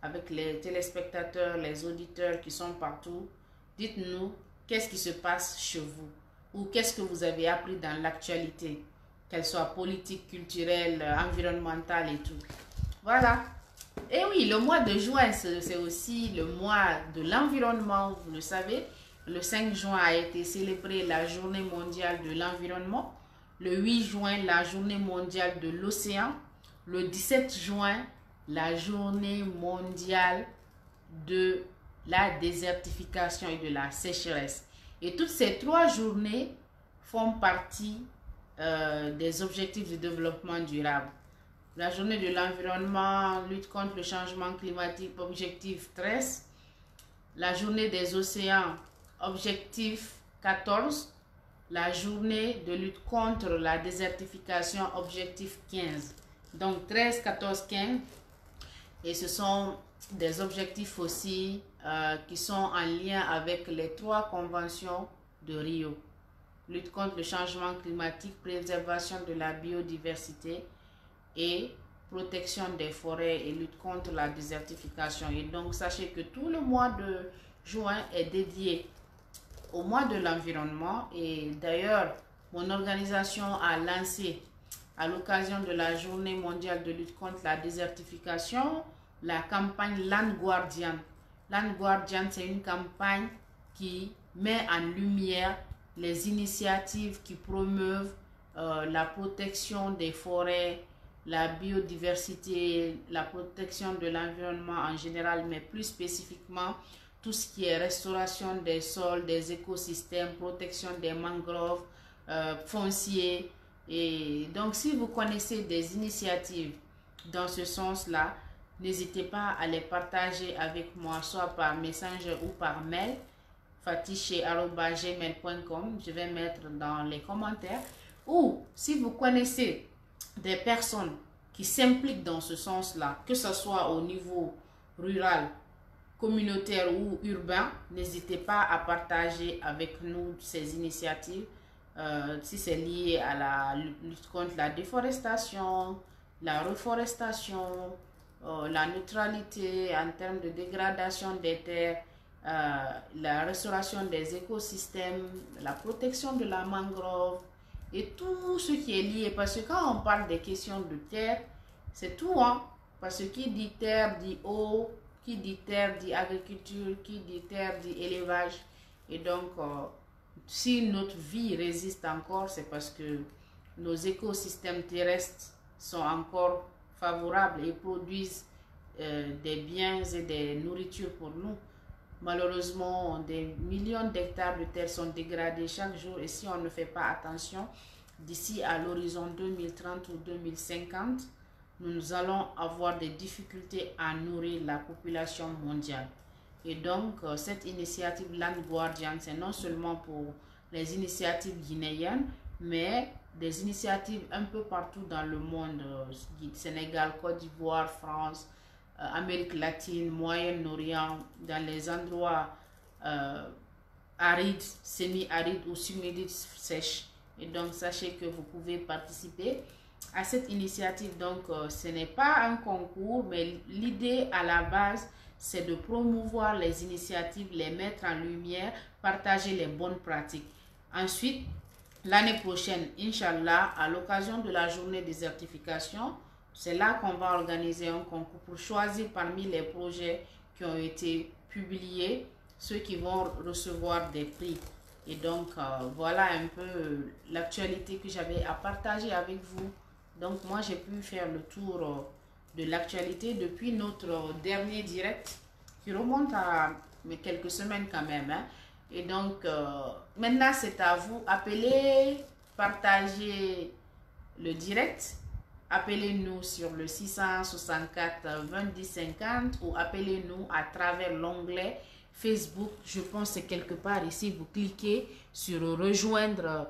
avec les téléspectateurs, les auditeurs qui sont partout. Dites-nous qu'est-ce qui se passe chez vous ou qu'est-ce que vous avez appris dans l'actualité, qu'elle soit politique, culturelle, environnementale et tout. Voilà. Et oui, le mois de juin, c'est aussi le mois de l'environnement, vous le savez. Le 5 juin a été célébrée la journée mondiale de l'environnement. Le 8 juin, la journée mondiale de l'océan. Le 17 juin, la journée mondiale de la désertification et de la sécheresse. Et toutes ces 3 journées font partie des objectifs de développement durable. La journée de l'environnement, lutte contre le changement climatique, objectif 13. La journée des océans, objectif 14. La journée de lutte contre la désertification, objectif 15. Donc 13, 14, 15. Et ce sont des objectifs aussi qui sont en lien avec les 3 conventions de Rio. Lutte contre le changement climatique, préservation de la biodiversité et protection des forêts et lutte contre la désertification. Et donc, sachez que tout le mois de juin est dédié au mois de l'environnement. Et d'ailleurs, mon organisation a lancé, à l'occasion de la journée mondiale de lutte contre la désertification, la campagne Land Guardian. Land Guardian, c'est une campagne qui met en lumière les initiatives qui promeuvent la protection des forêts, la biodiversité, la protection de l'environnement en général, mais plus spécifiquement tout ce qui est restauration des sols, des écosystèmes, protection des mangroves, fonciers. Et donc, si vous connaissez des initiatives dans ce sens-là, n'hésitez pas à les partager avec moi, soit par Messenger ou par mail, fatiche@gmail.com. Je vais mettre dans les commentaires. Ou si vous connaissez des personnes qui s'impliquent dans ce sens-là, que ce soit au niveau rural, communautaire ou urbain, n'hésitez pas à partager avec nous ces initiatives. Si c'est lié à la lutte contre la déforestation, la reforestation, la neutralité en termes de dégradation des terres, la restauration des écosystèmes, la protection de la mangrove et tout ce qui est lié. Parce que quand on parle des questions de terre, c'est tout, hein? Parce que qui dit terre dit eau, qui dit terre dit agriculture, qui dit terre dit élevage. Et donc, si notre vie résiste encore, c'est parce que nos écosystèmes terrestres sont encore favorables et produisent des biens et des nourritures pour nous. Malheureusement, des millions d'hectares de terre sont dégradés chaque jour et si on ne fait pas attention, d'ici à l'horizon 2030 ou 2050, nous allons avoir des difficultés à nourrir la population mondiale. Et donc, cette initiative Land Guardian, c'est non seulement pour les initiatives guinéennes, mais des initiatives un peu partout dans le monde, Sénégal, Côte d'Ivoire, France, Amérique latine, Moyen-Orient, dans les endroits arides, semi-arides ou semi-arides sèches. Et donc, sachez que vous pouvez participer à cette initiative. Donc, ce n'est pas un concours, mais l'idée à la base, c'est de promouvoir les initiatives, les mettre en lumière, partager les bonnes pratiques. Ensuite, l'année prochaine, Inch'Allah, à l'occasion de la journée de désertification, c'est là qu'on va organiser un concours pour choisir parmi les projets qui ont été publiés, ceux qui vont recevoir des prix. Et donc, voilà un peu l'actualité que j'avais à partager avec vous. Donc, moi, j'ai pu faire le tour de l'actualité depuis notre dernier direct qui remonte à quelques semaines quand même, hein. Et donc, maintenant, c'est à vous. Appelez, partagez le direct. Appelez-nous sur le 664 20 50 ou appelez-nous à travers l'onglet Facebook. Je pense que c'est quelque part ici. Vous cliquez sur rejoindre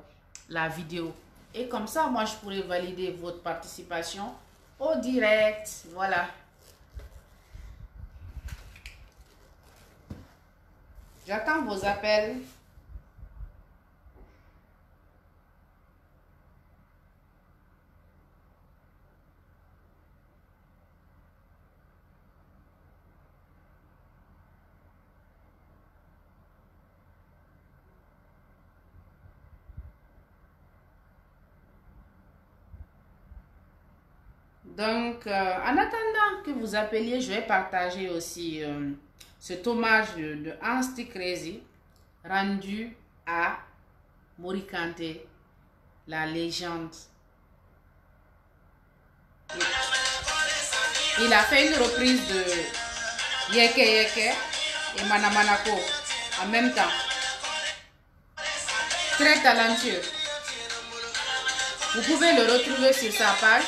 la vidéo. Et comme ça, moi, je pourrais valider votre participation au direct. Voilà. J'attends vos appels. Donc, en attendant que vous appeliez, je vais partager aussi cet hommage de Ansti Crazy rendu à Morikante, la légende. Il a fait une reprise de Yeke Yeke et Manamanako en même temps. Très talentueux. Vous pouvez le retrouver sur sa page.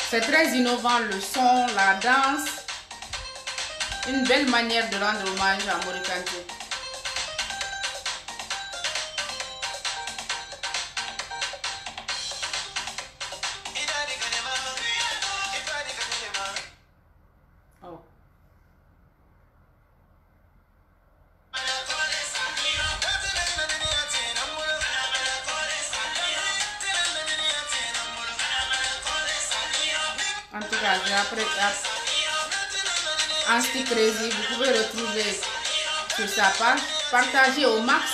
C'est très innovant, le son, la danse. Une belle manière de rendre hommage à Morikante. Oh. En tout cas, après Ansti Crazy, vous pouvez retrouver sur sa page. Partagez au max.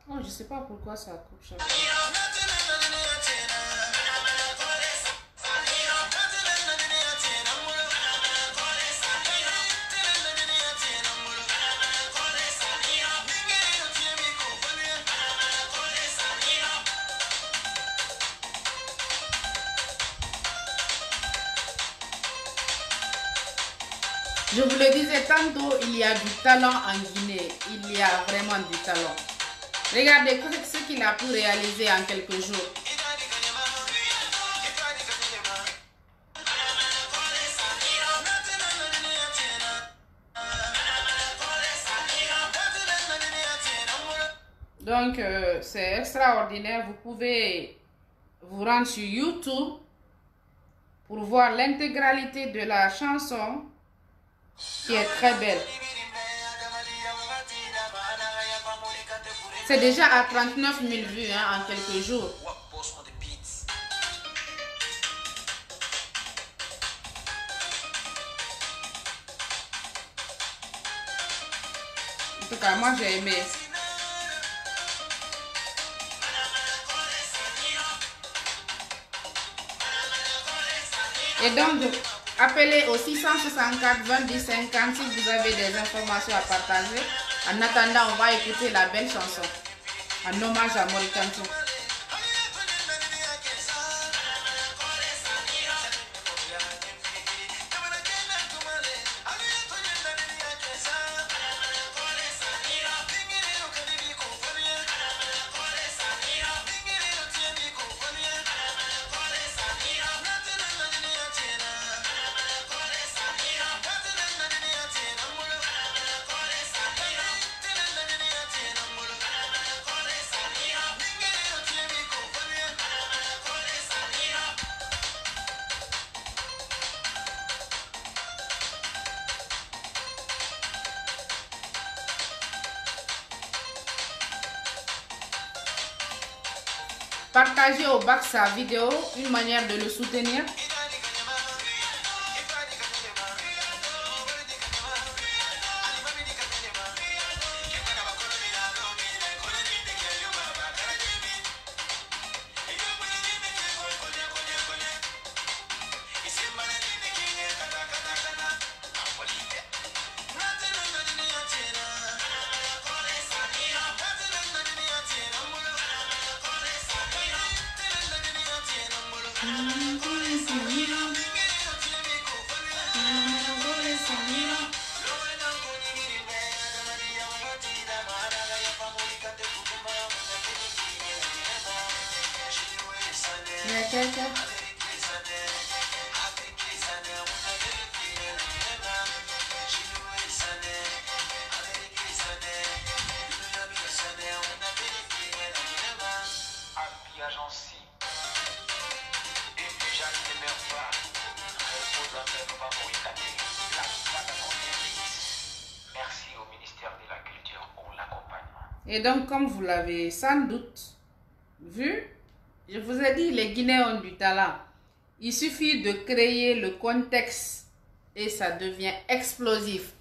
Oh, je sais pas pourquoi ça coupe chaque fois. Je vous le disais tantôt, il y a du talent en Guinée. Il y a vraiment du talent. Regardez ce qu'il a pu réaliser en quelques jours. Donc, c'est extraordinaire. Vous pouvez vous rendre sur YouTube pour voir l'intégralité de la chanson qui est très belle. C'est déjà à 39 000 vues en quelques jours. En tout cas, moi j'ai aimé. Et donc, appelez au 664 20 50 si vous avez des informations à partager. En attendant, on va écouter la belle chanson en hommage à Morikante. Partagez au bas sa vidéo, une manière de le soutenir. La plupart d'entre nous, merci au ministère de la Culture pour l'accompagnement. Et donc, comme vous l'avez sans doute vu, je vous ai dit, les Guinéens ont du talent. Il suffit de créer le contexte et ça devient explosif.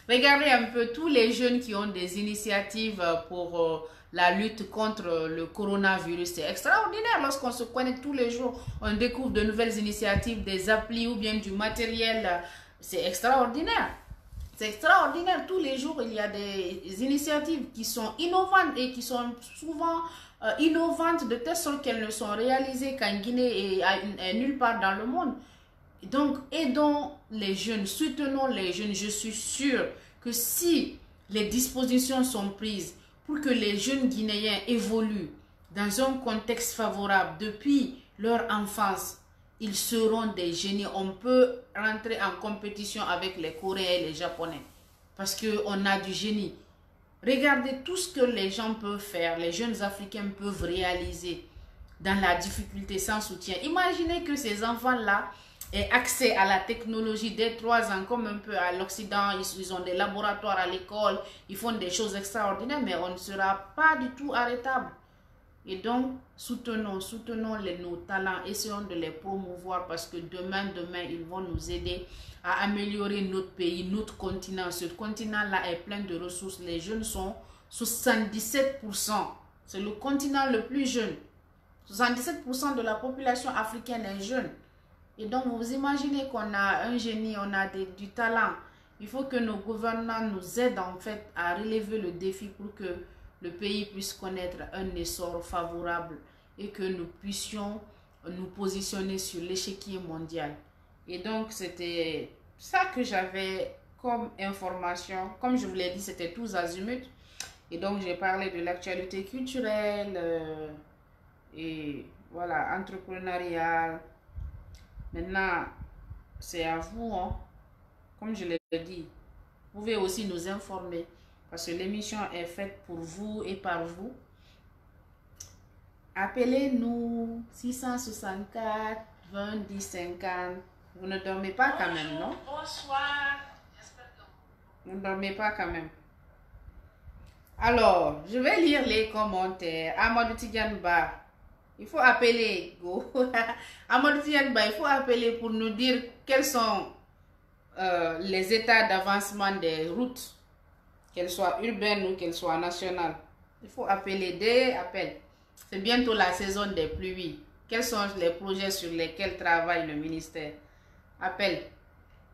Regardez un peu tous les jeunes qui ont des initiatives pour la lutte contre le coronavirus. C'est extraordinaire lorsqu'on se connaît tous les jours. On découvre de nouvelles initiatives, des applis ou bien du matériel. C'est extraordinaire. C'est extraordinaire. Tous les jours, il y a des initiatives qui sont innovantes et qui sont souvent innovantes de telle sorte qu'elles ne sont réalisées qu'en Guinée et nulle part dans le monde. Donc, aidons les jeunes, soutenons les jeunes. Je suis sûre que si les dispositions sont prises pour que les jeunes Guinéens évoluent dans un contexte favorable depuis leur enfance, ils seront des génies. On peut rentrer en compétition avec les Coréens et les Japonais parce qu'on a du génie. Regardez tout ce que les gens peuvent faire, les jeunes Africains peuvent réaliser dans la difficulté sans soutien. Imaginez que ces enfants-là aient accès à la technologie dès 3 ans, comme un peu à l'Occident. Ils ont des laboratoires à l'école, ils font des choses extraordinaires, mais on ne sera pas du tout arrêtable. Et donc, soutenons nos talents, essayons de les promouvoir parce que demain, ils vont nous aider à améliorer notre pays, notre continent. Ce continent-là est plein de ressources. Les jeunes sont 77%. C'est le continent le plus jeune. 77% de la population africaine est jeune. Et donc, vous imaginez qu'on a un génie, on a du talent. Il faut que nos gouvernants nous aident en fait à relever le défi pour que le pays puisse connaître un essor favorable et que nous puissions nous positionner sur l'échiquier mondial. Et donc, c'était ça que j'avais comme information. Comme je vous l'ai dit, c'était tous azimuts. Et donc, j'ai parlé de l'actualité culturelle et voilà, entrepreneuriale. Maintenant, c'est à vous, hein. Comme je l'ai dit, vous pouvez aussi nous informer parce que l'émission est faite pour vous et par vous. Appelez-nous 664 20 10 50. Vous ne dormez pas quand même, non? Bonsoir. Vous ne dormez pas quand même. Alors, je vais lire les commentaires. Amadou Tidiane-Ba, il faut appeler. Go. Amadou Tidiane-Ba, il faut appeler pour nous dire quels sont les états d'avancement des routes, qu'elles soient urbaines ou qu'elles soient nationales. Il faut appeler des appels. C'est bientôt la saison des pluies. Quels sont les projets sur lesquels travaille le ministère? Appel.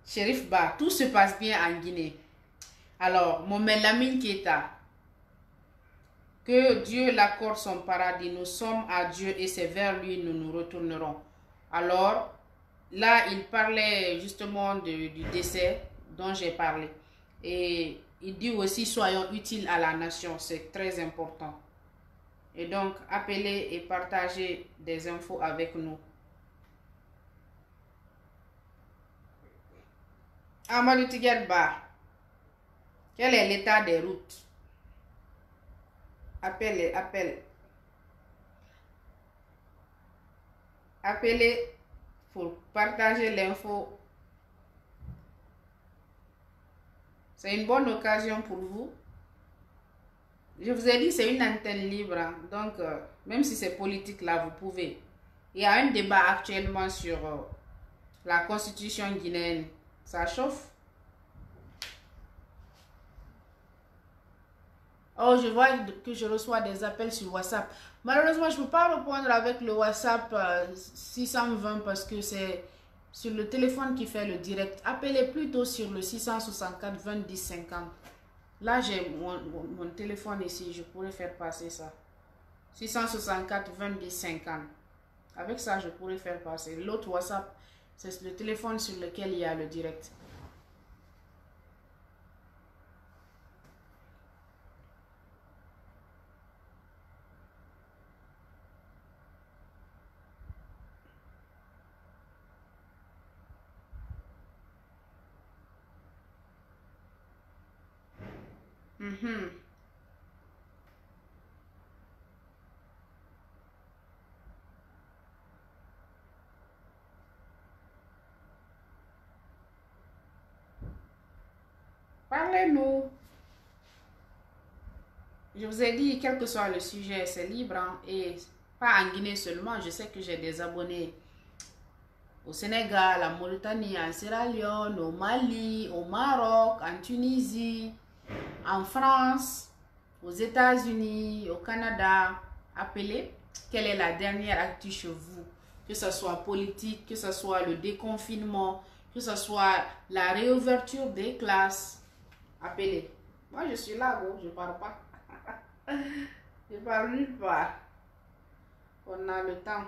Shérif Ba, tout se passe bien en Guinée. Alors, Mohamed Lamine Keita, que Dieu l'accorde son paradis. Nous sommes à Dieu et c'est vers lui nous nous retournerons. Alors, là, il parlait justement du décès dont j'ai parlé. Et il dit aussi, soyons utiles à la nation. C'est très important. Et donc, appelez et partagez des infos avec nous. Amadou Tigadba, quel est l'état des routes? Appelez. Appelez pour partager l'info. C'est une bonne occasion pour vous. Je vous ai dit, c'est une antenne libre. Hein. Donc, même si c'est politique, là, vous pouvez. Il y a un débat actuellement sur la constitution guinéenne. Ça chauffe. Oh, je vois que je reçois des appels sur WhatsApp. Malheureusement, je ne peux pas répondre avec le WhatsApp 620 parce que c'est sur le téléphone qui fait le direct. Appelez plutôt sur le 664 20 10 50. Là, j'ai mon téléphone ici. Je pourrais faire passer ça. 664 20 10 50. Avec ça, je pourrais faire passer. L'autre WhatsApp, c'est le téléphone sur lequel il y a le direct. Parlez-nous. Je vous ai dit, quel que soit le sujet, c'est libre. Hein, et pas en Guinée seulement. Je sais que j'ai des abonnés au Sénégal, en Mauritanie, en Sierra Leone, au Mali, au Maroc, en Tunisie, en France, aux États-Unis, au Canada. Appelez. Quelle est la dernière actu chez vous? Que ce soit politique, que ce soit le déconfinement, que ce soit la réouverture des classes. Appelez. Moi, je suis là, gros, je ne parle pas. Je parle nulle part. On a le temps.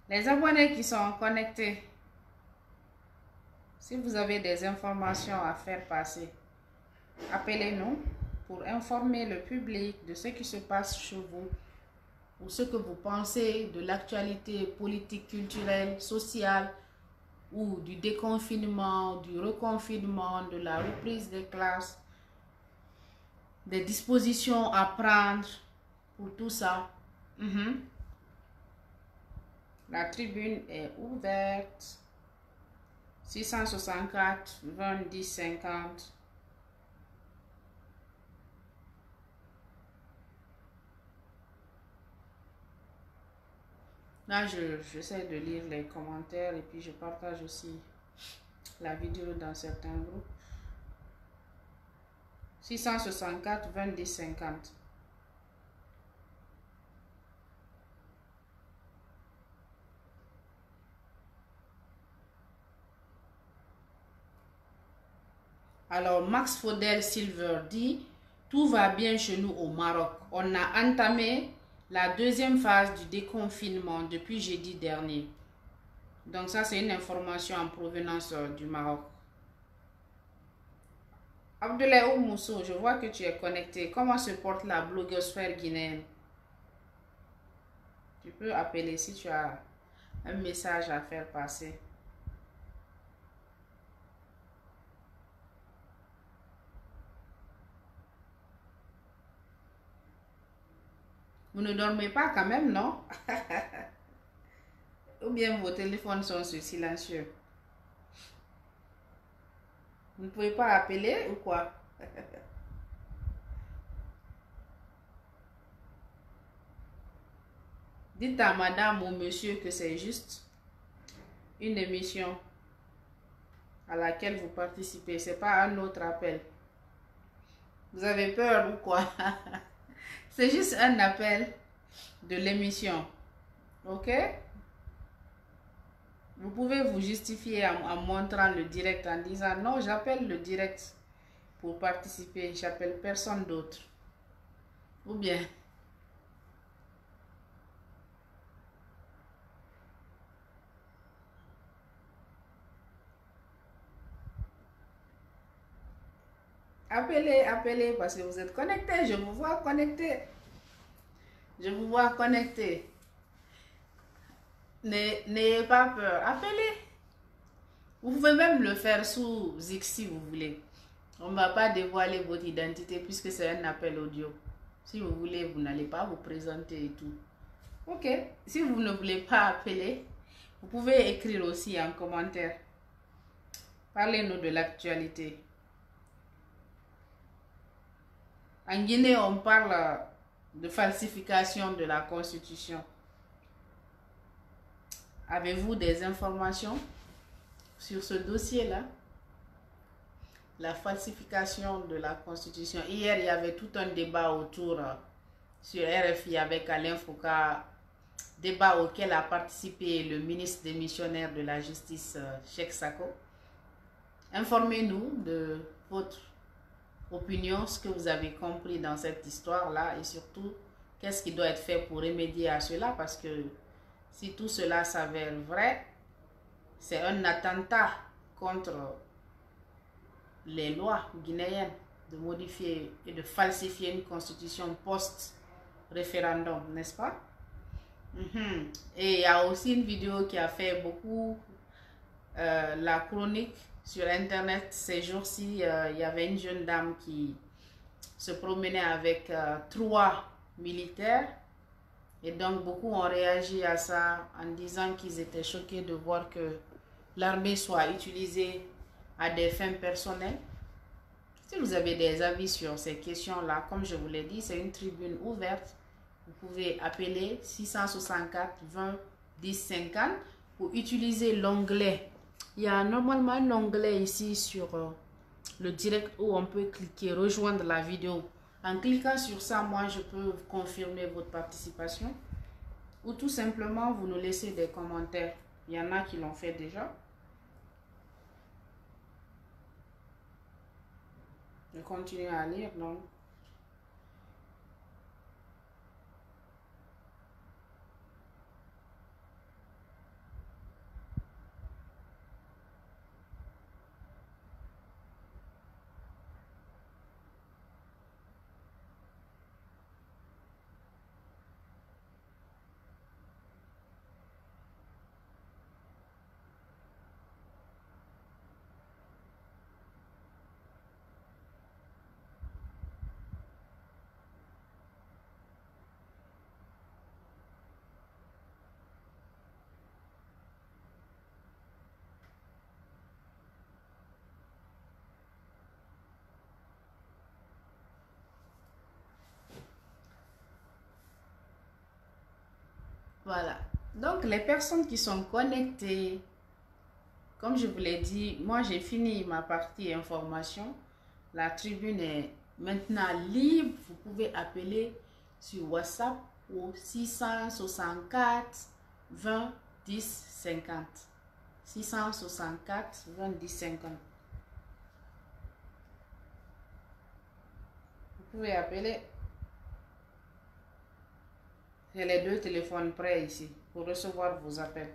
Les abonnés qui sont connectés, si vous avez des informations à faire passer, appelez-nous pour informer le public de ce qui se passe chez vous ou ce que vous pensez de l'actualité politique, culturelle, sociale ou du déconfinement, du reconfinement, de la reprise des classes, des dispositions à prendre pour tout ça. La tribune est ouverte. 664 20 10 50. Là, j'essaie de lire les commentaires et puis je partage aussi la vidéo dans certains groupes. 664 20 10 50. Alors, Max Faudel Silver dit, tout va bien chez nous au Maroc. On a entamé la deuxième phase du déconfinement depuis jeudi dernier. Donc ça, c'est une information en provenance du Maroc. Abdoulaye Oumousso, je vois que tu es connecté. Comment se porte la blogosphère guinéenne? Tu peux appeler si tu as un message à faire passer. Vous ne dormez pas quand même, non? Ou bien vos téléphones sont sur silencieux? Vous ne pouvez pas appeler ou quoi? Dites à madame ou monsieur que c'est juste une émission à laquelle vous participez. C'est pas un autre appel. Vous avez peur ou quoi? C'est juste un appel de l'émission. Ok? Vous pouvez vous justifier en montrant le direct, en disant non, j'appelle le direct pour participer. J'appelle personne d'autre. Ou bien, appelez parce que vous êtes connecté. Je vous vois connecté. Je vous vois connecté. N'ayez pas peur. Appelez. Vous pouvez même le faire sous X si vous voulez. On ne va pas dévoiler votre identité puisque c'est un appel audio. Si vous voulez, vous n'allez pas vous présenter et tout. Ok. Si vous ne voulez pas appeler, vous pouvez écrire aussi en commentaire. Parlez-nous de l'actualité. En Guinée, on parle de falsification de la Constitution. Avez-vous des informations sur ce dossier-là? la falsification de la Constitution. Hier, il y avait tout un débat autour sur RFI avec Alain Foucault, débat auquel a participé le ministre démissionnaire de la Justice, Cheikh Sako. Informez-nous de votre opinion, ce que vous avez compris dans cette histoire-là et surtout, qu'est-ce qui doit être fait pour remédier à cela, parce que si tout cela s'avère vrai, c'est un attentat contre les lois guinéennes de modifier et de falsifier une constitution post-référendum, n'est-ce pas? Et il y a aussi une vidéo qui a fait beaucoup la chronique sur internet ces jours-ci. Il y avait une jeune dame qui se promenait avec 3 militaires et donc beaucoup ont réagi à ça en disant qu'ils étaient choqués de voir que l'armée soit utilisée à des fins personnelles. Si vous avez des avis sur ces questions-là, comme je vous l'ai dit, c'est une tribune ouverte. Vous pouvez appeler 664 20 10 50 pour utiliser l'onglet. Il y a normalement un onglet ici sur le direct où on peut cliquer rejoindre la vidéo. En cliquant sur ça, moi je peux confirmer votre participation ou tout simplement vous nous laissez des commentaires. Il y en a qui l'ont fait déjà. Je continue à lire donc. Voilà. Donc, les personnes qui sont connectées, comme je vous l'ai dit, moi j'ai fini ma partie information. La tribune est maintenant libre. Vous pouvez appeler sur WhatsApp au 664 20 10 50. 664 20 10 50. Vous pouvez appeler. J'ai les 2 téléphones prêts ici pour recevoir vos appels.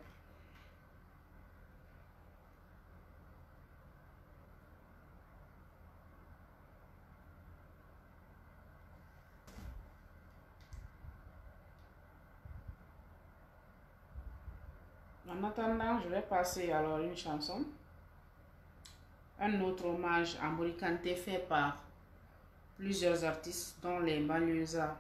En attendant, je vais passer alors une chanson. Un autre hommage à Mori Kanté fait par plusieurs artistes, dont les Banlieusards.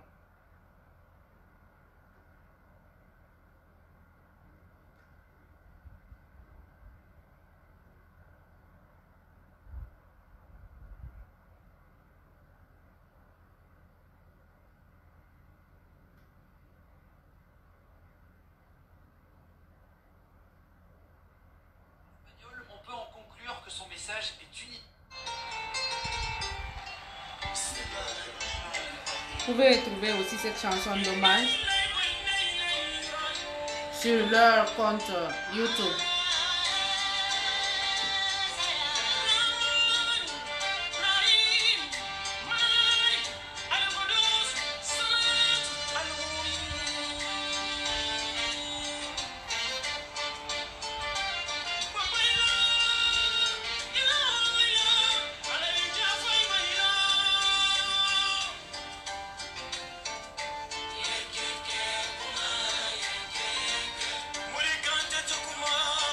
On peut en conclure que son message est unique. Vous pouvez trouver aussi cette chanson d'hommage sur leur compte YouTube. Mori Kanté Tukuma.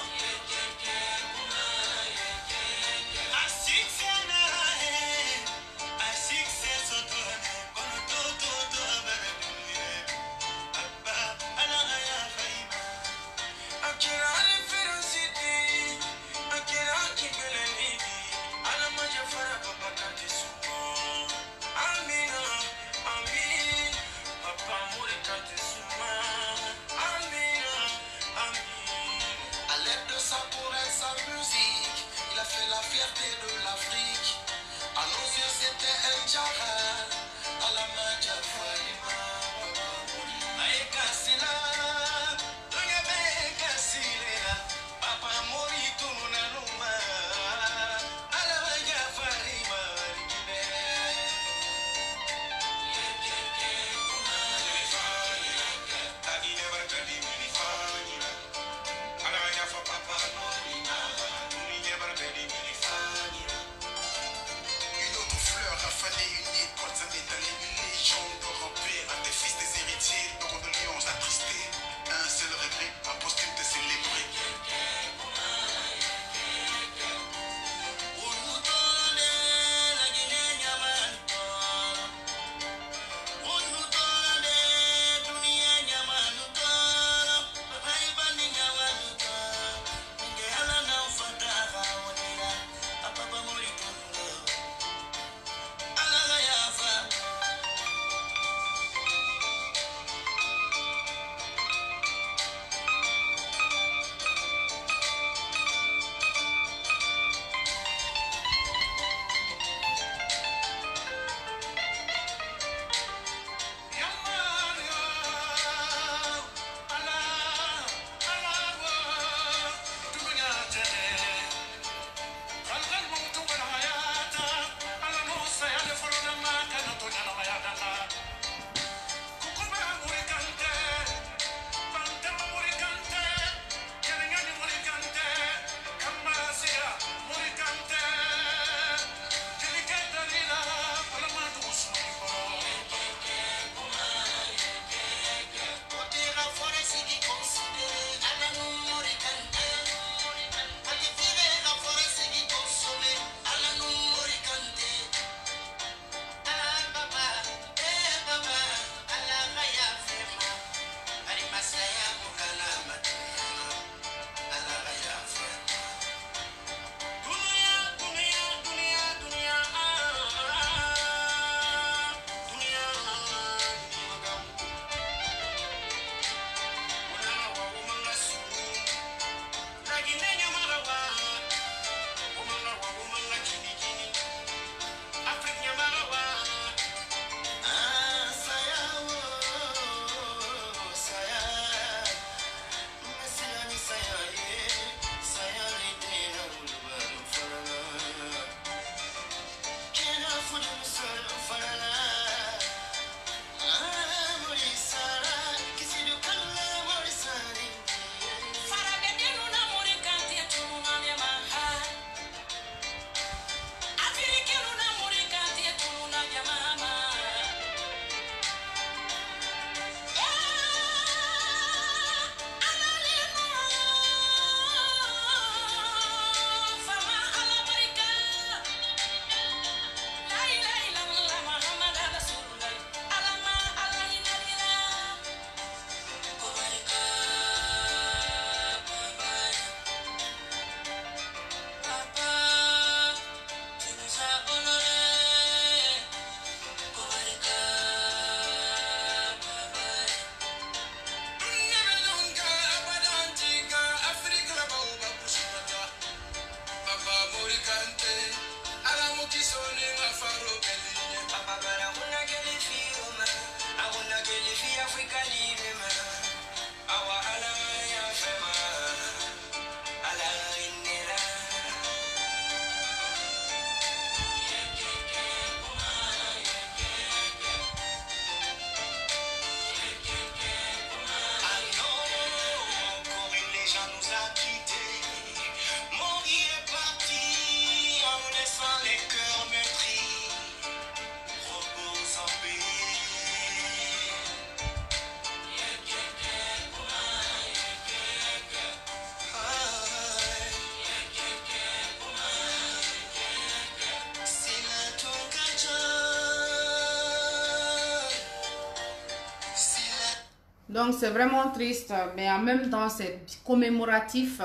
Donc c'est vraiment triste, mais en même temps c'est commémoratif,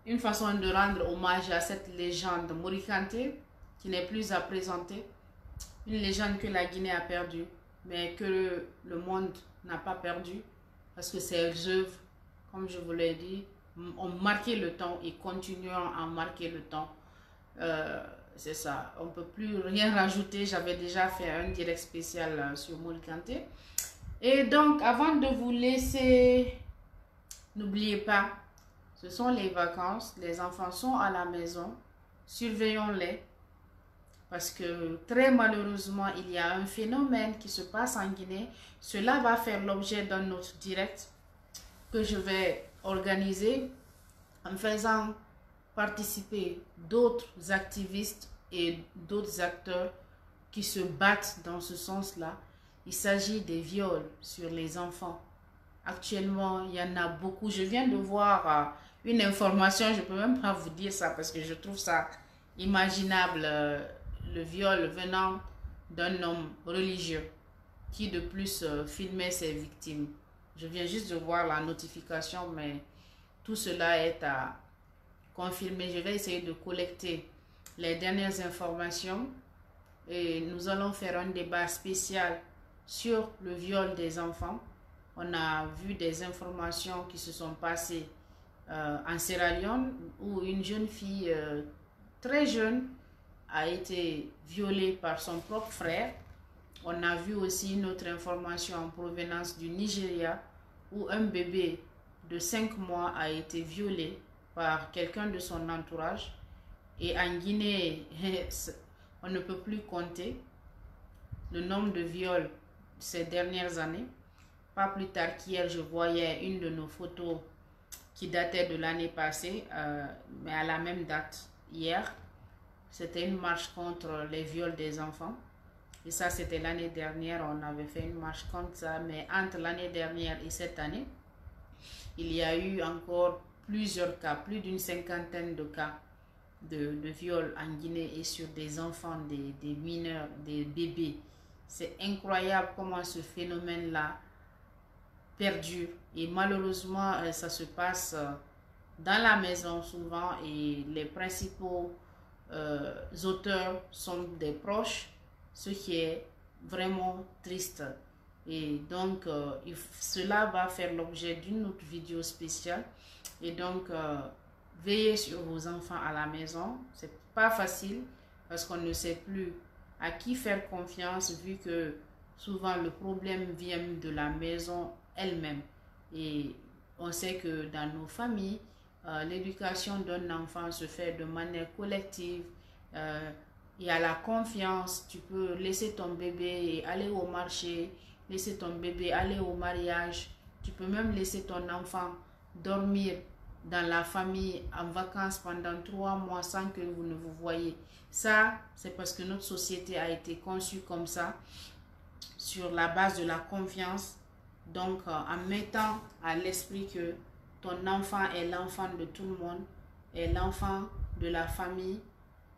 une façon de rendre hommage à cette légende Morikante qui n'est plus à présenter. Une légende que la Guinée a perdue, mais que le monde n'a pas perdu, parce que ses œuvres, comme je vous l'ai dit, ont marqué le temps et continueront à marquer le temps. C'est ça, on ne peut plus rien rajouter. J'avais déjà fait un direct spécial sur Morikante. Et donc, avant de vous laisser, n'oubliez pas, ce sont les vacances, les enfants sont à la maison, surveillons-les. Parce que très malheureusement, il y a un phénomène qui se passe en Guinée. Cela va faire l'objet d'un autre direct que je vais organiser en faisant participer d'autres activistes et d'autres acteurs qui se battent dans ce sens-là. Il s'agit des viols sur les enfants. Actuellement, il y en a beaucoup. Je viens de voir une information, je ne peux même pas vous dire ça parce que je trouve ça imaginable. Le viol venant d'un homme religieux qui de plus filmait ses victimes. Je viens juste de voir la notification, mais tout cela est à confirmer. Je vais essayer de collecter les dernières informations et nous allons faire un débat spécial sur le viol des enfants. On a vu des informations qui se sont passées en Sierra Leone où une jeune fille très jeune a été violée par son propre frère. On a vu aussi une autre information en provenance du Nigeria où un bébé de 5 mois a été violé par quelqu'un de son entourage. Et en Guinée, on ne peut plus compter le nombre de viols ces dernières années. Pas plus tard qu'hier, je voyais une de nos photos qui datait de l'année passée, mais à la même date, hier. C'était une marche contre les viols des enfants. Et ça, c'était l'année dernière. On avait fait une marche contre ça. Mais entre l'année dernière et cette année, il y a eu encore plusieurs cas, plus d'une cinquantaine de cas de viols en Guinée et sur des enfants, des mineurs, des bébés. C'est incroyable comment ce phénomène-là perdure. Et malheureusement, ça se passe dans la maison souvent et les principaux auteurs sont des proches, ce qui est vraiment triste. Et donc, cela va faire l'objet d'une autre vidéo spéciale. Et donc, veillez sur vos enfants à la maison. C'est pas facile parce qu'on ne sait plus à qui faire confiance vu que souvent le problème vient de la maison elle-même. Et on sait que dans nos familles, l'éducation d'un enfant se fait de manière collective. Il y a la confiance. Tu peux laisser ton bébé aller au marché, laisser ton bébé aller au mariage. Tu peux même laisser ton enfant dormir dans la famille en vacances pendant 3 mois sans que vous ne vous voyez. Ça, c'est parce que notre société a été conçue comme ça, sur la base de la confiance. Donc, en mettant à l'esprit que ton enfant est l'enfant de tout le monde, est l'enfant de la famille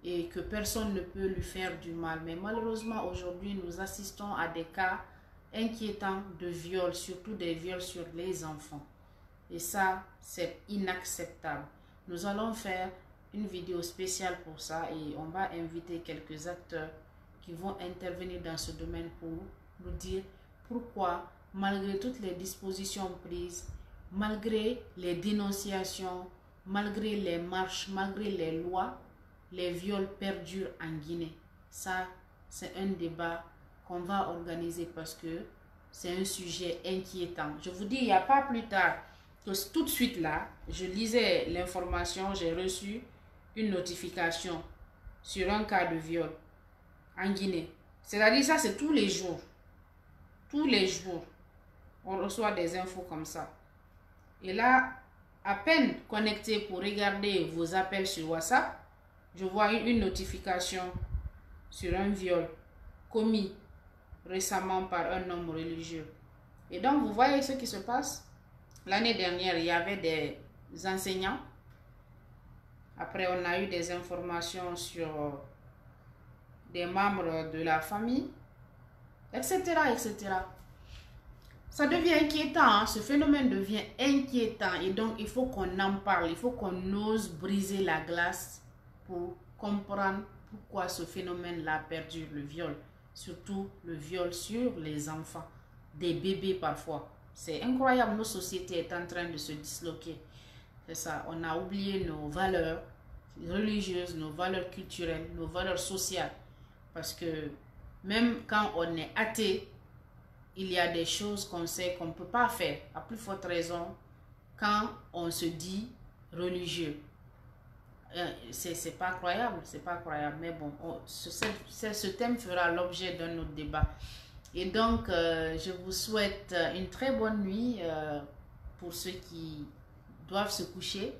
et que personne ne peut lui faire du mal. Mais malheureusement, aujourd'hui, nous assistons à des cas inquiétants de viols, surtout des viols sur les enfants. Et ça, c'est inacceptable. Nous allons faire une vidéo spéciale pour ça et on va inviter quelques acteurs qui vont intervenir dans ce domaine pour nous dire pourquoi, malgré toutes les dispositions prises, malgré les dénonciations, malgré les marches, malgré les lois, les viols perdurent en Guinée. Ça, c'est un débat qu'on va organiser parce que c'est un sujet inquiétant. Je vous dis, il n'y a pas plus tard que tout de suite là, je lisais l'information, j'ai reçu une notification sur un cas de viol en Guinée. C'est-à-dire ça, c'est tous les jours. Tous les jours, on reçoit des infos comme ça. Et là, à peine connecté pour regarder vos appels sur WhatsApp, je vois une notification sur un viol commis récemment par un homme religieux. Et donc, vous voyez ce qui se passe. L'année dernière, il y avait des enseignants. Après, on a eu des informations sur des membres de la famille, etc., etc. ça devient inquiétant, hein. Ce phénomène devient inquiétant et donc il faut qu'on en parle, il faut qu'on ose briser la glace pour comprendre pourquoi ce phénomène-là perdure, le viol, surtout le viol sur les enfants, des bébés parfois. C'est incroyable, nos sociétés sont en train de se disloquer. C'est ça, on a oublié nos valeurs religieuses, nos valeurs culturelles, nos valeurs sociales. Parce que même quand on est athée, il y a des choses qu'on sait qu'on ne peut pas faire. À plus forte raison, quand on se dit religieux. C'est pas croyable, c'est pas croyable. Mais bon, ce thème fera l'objet d'un autre débat. Et donc, je vous souhaite une très bonne nuit pour ceux qui doivent se coucher.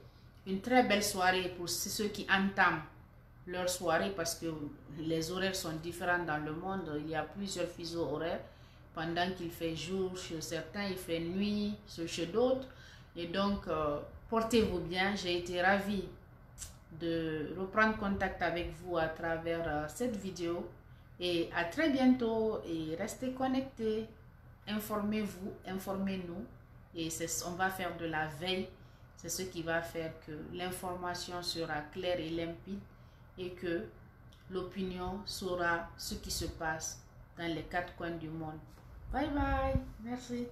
Une très belle soirée pour ceux qui entament leur soirée parce que les horaires sont différents dans le monde. Il y a plusieurs fuseaux horaires. Pendant qu'il fait jour chez certains, il fait nuit chez d'autres. Et donc, portez-vous bien. J'ai été ravie de reprendre contact avec vous à travers cette vidéo. Et à très bientôt et restez connectés. Informez-vous, informez-nous. Et on va faire de la veille. C'est ce qui va faire que l'information sera claire et limpide et que l'opinion saura ce qui se passe dans les 4 coins du monde. Bye bye. Merci.